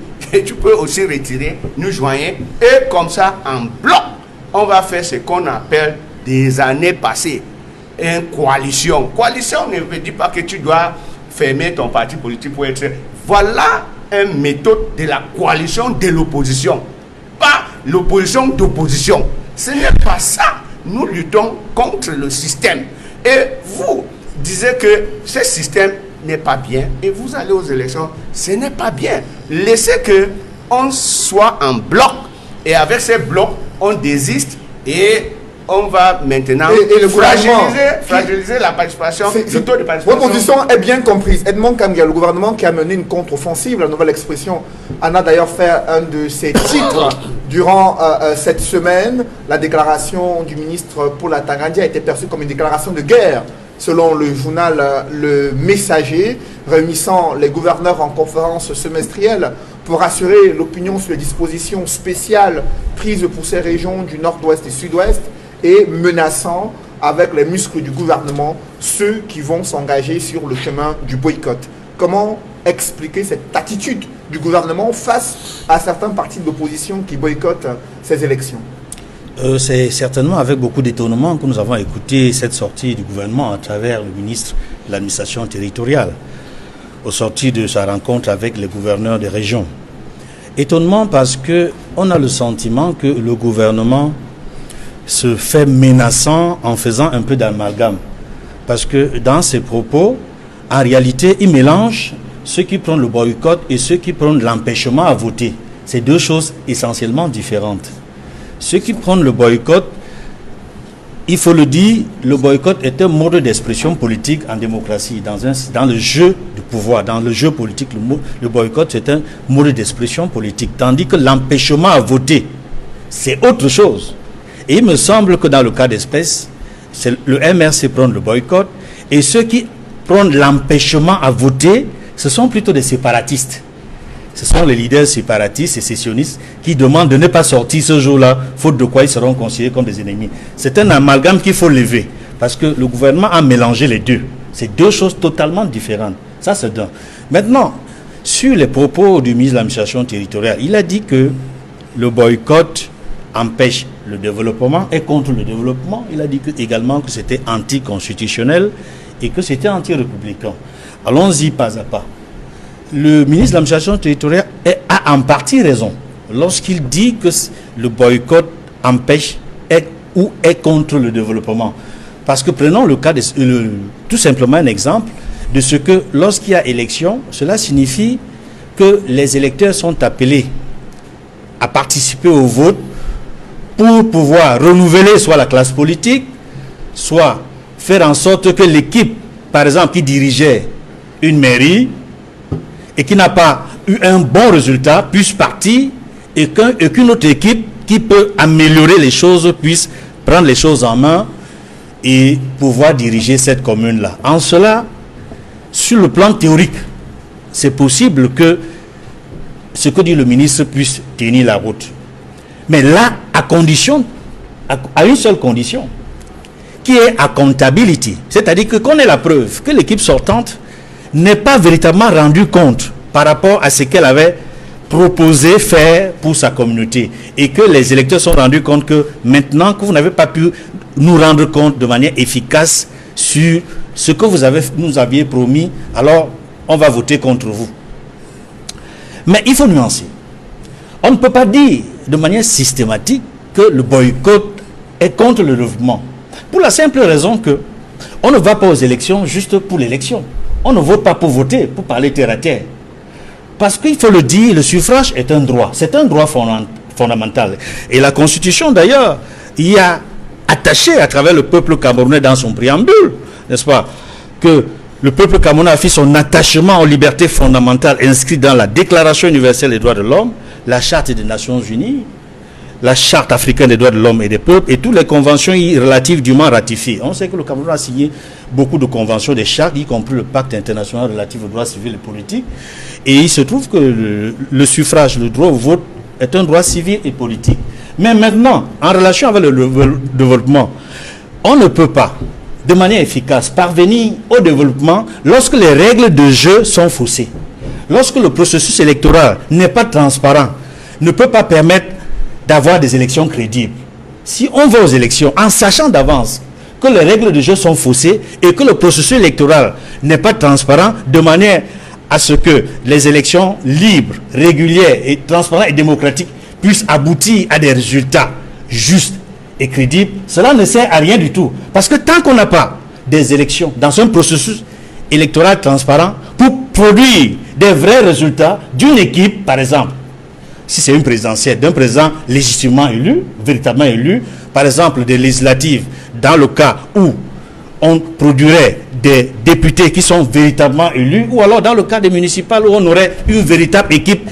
tu peux aussi retirer, nous joindre et comme ça, en bloc, on va faire ce qu'on appelle des années passées. Une coalition. Coalition ne veut dire pas que tu dois fermer ton parti politique pour être... Voilà une méthode de la coalition de l'opposition. Pas l'opposition d'opposition. Ce n'est pas ça. Nous luttons contre le système. Et vous disiez que ce système n'est pas bien et vous allez aux élections. Ce n'est pas bien. Laissez que on soit en bloc et avec ces blocs, on désiste et on va maintenant fragiliser la participation, le taux de participation. Votre position est bien comprise. Edmond Kamgia, le gouvernement qui a mené une contre-offensive, la nouvelle expression, en a d'ailleurs fait un de ses titres Durant cette semaine, la déclaration du ministre Paul Atangandi a été perçue comme une déclaration de guerre, selon le journal Le Messager, réunissant les gouverneurs en conférence semestrielle pour assurer l'opinion sur les dispositions spéciales prises pour ces régions du nord-ouest et sud-ouest et menaçant avec les muscles du gouvernement ceux qui vont s'engager sur le chemin du boycott. Comment expliquer cette attitude du gouvernement face à certains partis de l'opposition qui boycottent ces élections? C'est certainement avec beaucoup d'étonnement que nous avons écouté cette sortie du gouvernement à travers le ministre de l'administration territoriale, au sorti de sa rencontre avec les gouverneurs des régions. Étonnement parce qu'on a le sentiment que le gouvernement se fait menaçant en faisant un peu d'amalgame. Parce que dans ses propos, en réalité, il mélange ceux qui prennent le boycott et ceux qui prennent l'empêchement à voter. C'est deux choses essentiellement différentes. Ceux qui prennent le boycott, il faut le dire, le boycott est un mode d'expression politique en démocratie. Dans le jeu du pouvoir, dans le jeu politique, le boycott c'est un mode d'expression politique. Tandis que l'empêchement à voter, c'est autre chose. Et il me semble que dans le cas d'espèce, c'est le MRC prend le boycott et ceux qui prennent l'empêchement à voter, ce sont plutôt des séparatistes. Ce sont les leaders séparatistes et sécessionnistes qui demandent de ne pas sortir ce jour-là, faute de quoi ils seront considérés comme des ennemis. C'est un amalgame qu'il faut lever, parce que le gouvernement a mélangé les deux. C'est deux choses totalement différentes. Ça, c'est d'un. Maintenant, sur les propos du ministre de l'administration territoriale, il a dit que le boycott empêche le développement et contre le développement. Il a dit également que c'était anticonstitutionnel et que c'était anti-républicain. Allons-y pas à pas. Le ministre de l'administration territoriale a en partie raison lorsqu'il dit que le boycott empêche ou est contre le développement. Parce que prenons le cas tout simplement un exemple de ce que lorsqu'il y a élection, cela signifie que les électeurs sont appelés à participer au vote pour pouvoir renouveler soit la classe politique, soit faire en sorte que l'équipe, par exemple, qui dirigeait une mairie et qui n'a pas eu un bon résultat puisse partir et qu'une autre équipe qui peut améliorer les choses puisse prendre les choses en main et pouvoir diriger cette commune-là. En cela, sur le plan théorique, c'est possible que ce que dit le ministre puisse tenir la route. Mais là, à une seule condition, qui est accountability. C'est-à-dire que qu'on ait la preuve que l'équipe sortante n'est pas véritablement rendu compte par rapport à ce qu'elle avait proposé faire pour sa communauté et que les électeurs sont rendus compte que maintenant que vous n'avez pas pu nous rendre compte de manière efficace sur ce que nous aviez promis, alors on va voter contre vous. Mais il faut nuancer. On ne peut pas dire de manière systématique que le boycott est contre le développement. Pour la simple raison que on ne va pas aux élections juste pour l'élection. On ne vote pas pour voter, pour parler terre à terre. Parce qu'il faut le dire, le suffrage est un droit. C'est un droit fondamental. Et la Constitution, d'ailleurs, y a attaché à travers le peuple camerounais dans son préambule, n'est-ce pas, que le peuple camerounais a fait son attachement aux libertés fondamentales inscrites dans la Déclaration universelle des droits de l'homme, la Charte des Nations unies, la Charte africaine des droits de l'homme et des peuples et toutes les conventions relatives dûment ratifiées. On sait que le Cameroun a signé beaucoup de conventions, des chartes, y compris le pacte international relatif aux droits civils et politiques. Et il se trouve que le suffrage, le droit au vote, est un droit civil et politique. Mais maintenant, en relation avec le développement, on ne peut pas, de manière efficace, parvenir au développement lorsque les règles de jeu sont faussées. Lorsque le processus électoral n'est pas transparent, ne peut pas permettre d'avoir des élections crédibles. Si on va aux élections en sachant d'avance que les règles de jeu sont faussées et que le processus électoral n'est pas transparent, de manière à ce que les élections libres, régulières et transparentes et démocratiques puissent aboutir à des résultats justes et crédibles, cela ne sert à rien du tout. Parce que tant qu'on n'a pas des élections dans un processus électoral transparent pour produire des vrais résultats d'une équipe, par exemple, si c'est une présidentielle, d'un président légitimement élu, véritablement élu, par exemple des législatives, dans le cas où on produirait des députés qui sont véritablement élus, ou alors dans le cas des municipales où on aurait une véritable équipe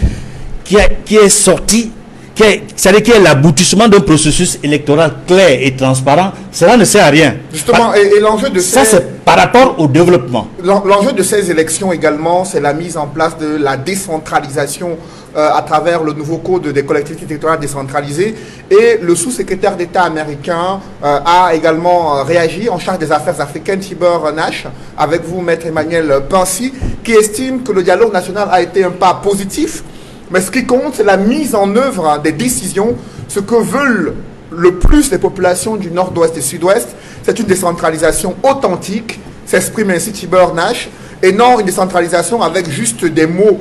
qui est sortie, c'est-à-dire qu'il y a l'aboutissement d'un processus électoral clair et transparent, cela ne sert à rien. Justement, et l'enjeu de ça, c'est par rapport au développement. L'enjeu de ces élections également, c'est la mise en place de la décentralisation à travers le nouveau code des collectivités territoriales décentralisées. Et le sous-secrétaire d'État américain a également réagi en charge des affaires africaines, Tibor Nash, avec vous, Maître Emmanuel Pincy, qui estime que le dialogue national a été un pas positif. Mais ce qui compte, c'est la mise en œuvre des décisions. Ce que veulent le plus les populations du nord-ouest et sud-ouest, c'est une décentralisation authentique, s'exprime ainsi Tibor Nash, et non une décentralisation avec juste des mots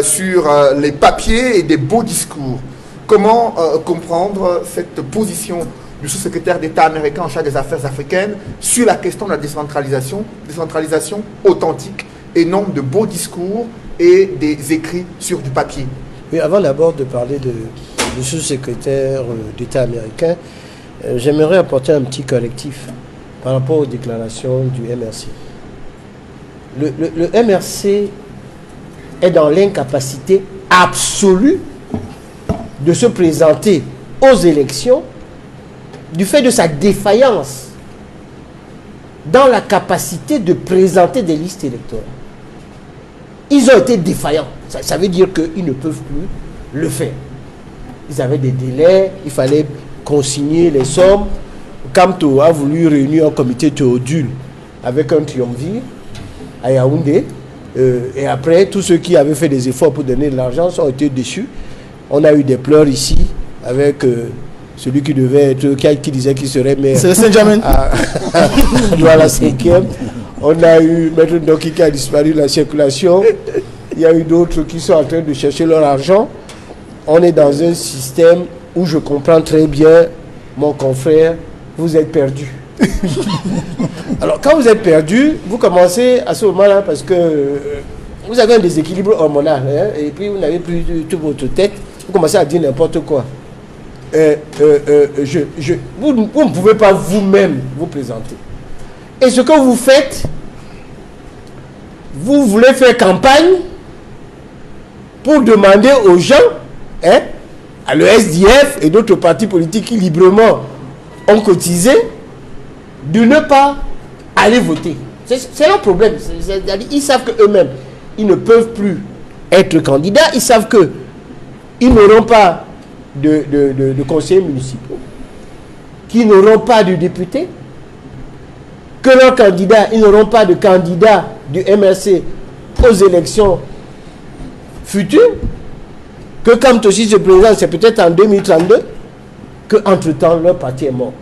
sur les papiers et des beaux discours. Comment comprendre cette position du sous-secrétaire d'État américain en charge des affaires africaines sur la question de la décentralisation authentique et non de beaux discours et des écrits sur du papier? Oui, avant d'abord de parler du sous-secrétaire d'État américain, j'aimerais apporter un petit correctif par rapport aux déclarations du MRC. Le MRC est dans l'incapacité absolue de se présenter aux élections du fait de sa défaillance dans la capacité de présenter des listes électorales. Ils ont été défaillants. Ça veut dire qu'ils ne peuvent plus le faire. Ils avaient des délais, il fallait consigner les sommes. Kamto a voulu réunir un comité théodule avec un triumvir à Yaoundé. Et après, tous ceux qui avaient fait des efforts pour donner de l'argent ont été déçus. On a eu des pleurs ici avec celui qui devait être, qui disait qu'il serait maire. C'est Saint-Germain. À la 5e. On a eu Maître Ndoki qui a disparu de la circulation. Il y a eu d'autres qui sont en train de chercher leur argent. On est dans un système où je comprends très bien, mon confrère, vous êtes perdu. Alors, quand vous êtes perdu, vous commencez à ce moment-là parce que vous avez un déséquilibre hormonal, hein, et puis vous n'avez plus toute votre tête, vous commencez à dire n'importe quoi. Vous ne pouvez pas vous-même vous présenter. Et ce que vous faites, vous voulez faire campagne pour demander aux gens, hein, à l'ESDF et d'autres partis politiques qui librement ont cotisé, de ne pas aller voter. C'est leur problème. Ils savent qu'eux-mêmes, ils ne peuvent plus être candidats. Ils savent qu'ils n'auront pas de conseillers municipaux, qu'ils n'auront pas de députés, que leurs candidats, ils n'auront pas de candidats du MRC aux élections futures, que quand aussi se présente, c'est peut-être en 2032, qu'entre-temps, leur parti est mort.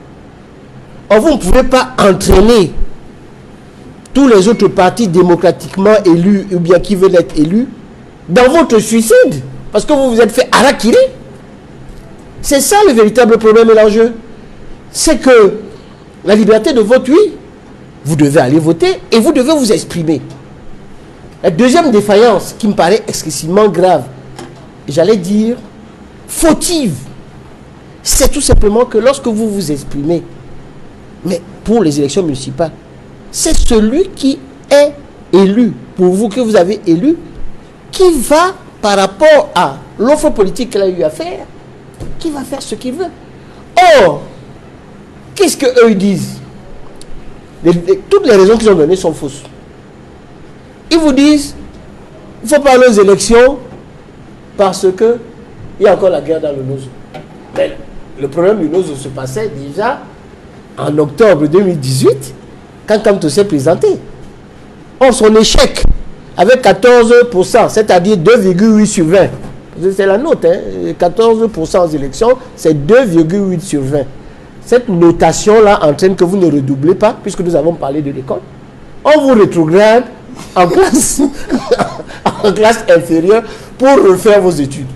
Or, vous ne pouvez pas entraîner tous les autres partis démocratiquement élus, ou bien qui veulent être élus, dans votre suicide, parce que vous vous êtes fait harakiri. C'est ça le véritable problème et l'enjeu. C'est que la liberté de vote, oui, vous devez aller voter et vous devez vous exprimer. La deuxième défaillance qui me paraît excessivement grave, j'allais dire fautive, c'est tout simplement que lorsque vous vous exprimez, mais pour les élections municipales, c'est celui qui est élu, pour vous que vous avez élu, qui va, par rapport à l'offre politique qu'elle a eu à faire, qui va faire ce qu'il veut. Or, qu'est-ce qu'eux disent? Toutes les raisons qu'ils ont données sont fausses. Ils vous disent, il faut pas aller aux élections parce que il y a encore la guerre dans le Nozo. Mais le problème du Nozo se passait déjà en octobre 2018, quand Kamto s'est présenté. Or, son échec, avec 14%, c'est-à-dire 2,8 sur 20, c'est la note, hein, 14% aux élections, c'est 2,8 sur 20. Cette notation-là entraîne que vous ne redoublez pas, puisque nous avons parlé de l'école. On vous rétrograde en classe, en classe inférieure pour refaire vos études.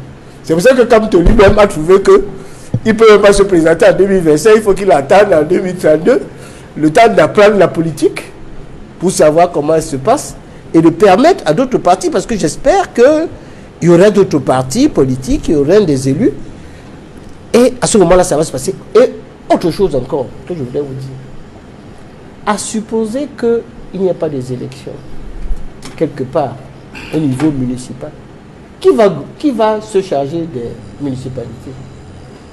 C'est pour ça que Kamto lui-même a trouvé que il ne peut même pas se présenter en 2025, il faut qu'il attende en 2032, le temps d'apprendre la politique pour savoir comment elle se passe et de permettre à d'autres partis, parce que j'espère qu'il y aura d'autres partis politiques, il y aura des élus, et à ce moment-là, ça va se passer. Et autre chose encore que je voulais vous dire, à supposer qu'il n'y ait pas des élections quelque part au niveau municipal, qui va se charger des municipalités?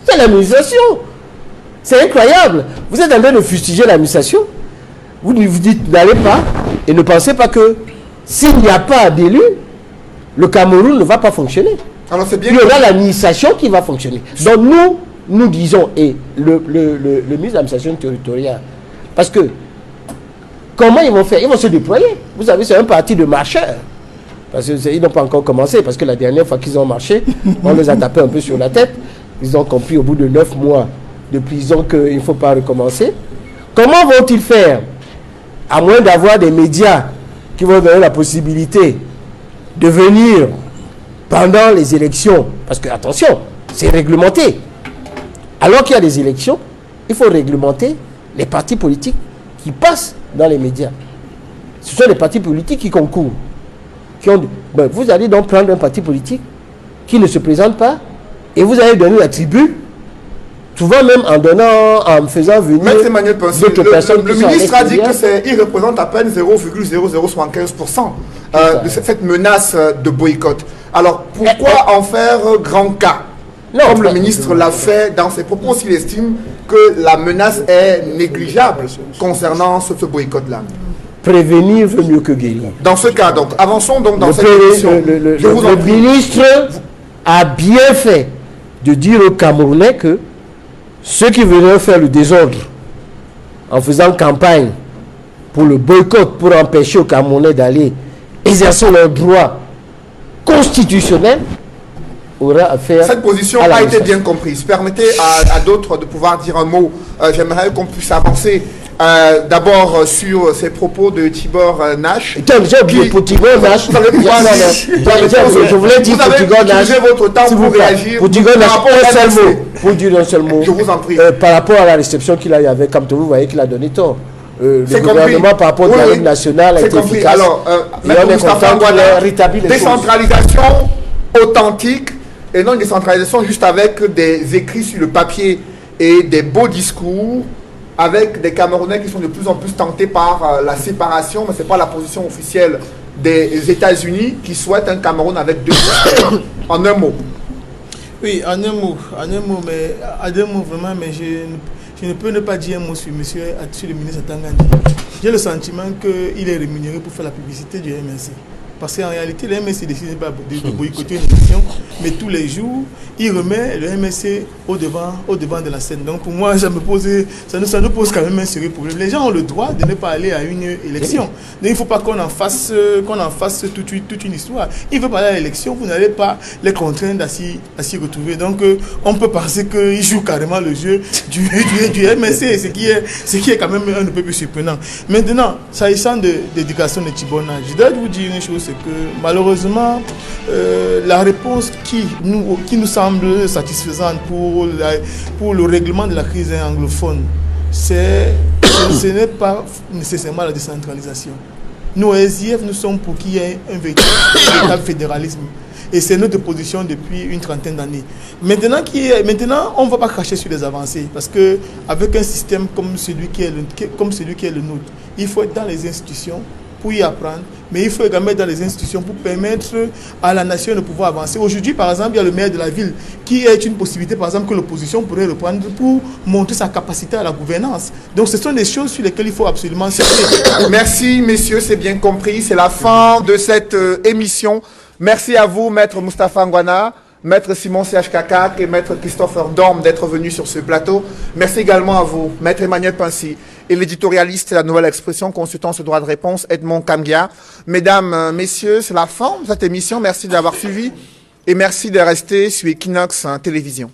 C'est l'administration. C'est incroyable. Vous êtes en train de fustiger l'administration. Vous dites, n'allez pas, et ne pensez pas que s'il n'y a pas d'élus, le Cameroun ne va pas fonctionner. Alors c'est bien. Il y aura l'administration qui va fonctionner. Donc nous disons, et le ministre de l'administration territoriale, parce que comment ils vont faire? Ils vont se déployer. Vous savez, c'est un parti de marcheurs. Parce qu'ils n'ont pas encore commencé, parce que la dernière fois qu'ils ont marché, on les a tapés un peu sur la tête. Ils ont compris au bout de 9 mois de prison qu'il ne faut pas recommencer. Comment vont-ils faire? À moins d'avoir des médias qui vont donner la possibilité de venir pendant les élections, parce que, attention, c'est réglementé. Alors qu'il y a des élections, il faut réglementer les partis politiques qui passent dans les médias. Ce sont les partis politiques qui concourent. Vous allez donc prendre un parti politique qui ne se présente pas et vous allez donner la tribu, souvent même en faisant venir d'autres personnes. Le ministre a dit qu'il représente à peine 0,0075% de cette menace de boycott. Alors pourquoi en faire grand cas? Comme le ministre l'a fait dans ses propos, s'il estime que la menace est négligeable concernant ce boycott-là. Prévenir vaut mieux que guérir. Dans ce cas, donc, avançons donc dans cette émission. Le ministre a bien fait de dire aux Camerounais que ceux qui venaient faire le désordre en faisant campagne pour le boycott, pour empêcher aux Camerounais d'aller exercer leurs droits constitutionnels, aura à faire. Cette position a été bien comprise. Permettez à d'autres de pouvoir dire un mot. J'aimerais qu'on puisse avancer d'abord sur ces propos de Tibor Nash. J'ai oublié pour Tibor Nash. Je voulais dire pour Tibor Nash. Votre temps pour réagir. Pour Tibor Nash, pour dire un seul mot. Je vous en prie. Par rapport à la réception qu'il a eu avec Kamto, vous voyez qu'il a donné tort. Le gouvernement par rapport au dialogue national a été efficace. Alors, et on est content qu'il ait rétabli les choses. Décentralisation authentique et non une décentralisation juste avec des écrits sur le papier et des beaux discours, avec des Camerounais qui sont de plus en plus tentés par la séparation, mais ce n'est pas la position officielle des États-Unis qui souhaitent un Cameroun avec deux systèmes. En un mot. Oui, en un mot, vraiment, mais je ne peux ne pas dire un mot sur le ministre Tangandi. J'ai le sentiment qu'il est rémunéré pour faire la publicité du MNC. Parce qu'en réalité, le MSC décide pas de boycotter une élection, mais tous les jours, il remet le MSC au devant de la scène. Donc pour moi, ça nous pose quand même un sérieux problème. Les gens ont le droit de ne pas aller à une élection. Donc il ne faut pas qu'on en fasse toute une histoire. Il veut pas aller à l'élection, vous n'allez pas les contraindre à s'y retrouver. Donc on peut penser qu'ils jouent carrément le jeu du MSC, ce qui est quand même un peu plus surprenant. Maintenant, s'agissant de l'éducation de Tibor Nash, je dois vous dire une chose, c'est que malheureusement, la réponse qui nous semble satisfaisante pour le règlement de la crise anglophone, ce n'est pas nécessairement la décentralisation. Nous, SIF, nous sommes pour qu'il y ait un véritable fédéralisme. Et c'est notre position depuis une trentaine d'années. Maintenant, on ne va pas cracher sur les avancées, parce qu'avec un système comme celui qui est le nôtre, il faut être dans les institutions pour y apprendre, mais il faut également être dans les institutions pour permettre à la nation de pouvoir avancer. Aujourd'hui, par exemple, il y a le maire de la ville qui est une possibilité, par exemple, que l'opposition pourrait reprendre pour montrer sa capacité à la gouvernance. Donc, ce sont des choses sur lesquelles il faut absolument chercher. Merci, messieurs, c'est bien compris. C'est la fin de cette émission. Merci à vous, Maître Moustapha Ngwana, Maître Simon CHK4 et Maître Christopher Dorme d'être venus sur ce plateau. Merci également à vous, Maître Emmanuel Pincy et l'éditorialiste de La Nouvelle Expression, consultant ce droit de réponse, Edmond Kamgia. Mesdames, messieurs, c'est la fin de cette émission. Merci d'avoir suivi et merci de rester sur Equinox Télévision.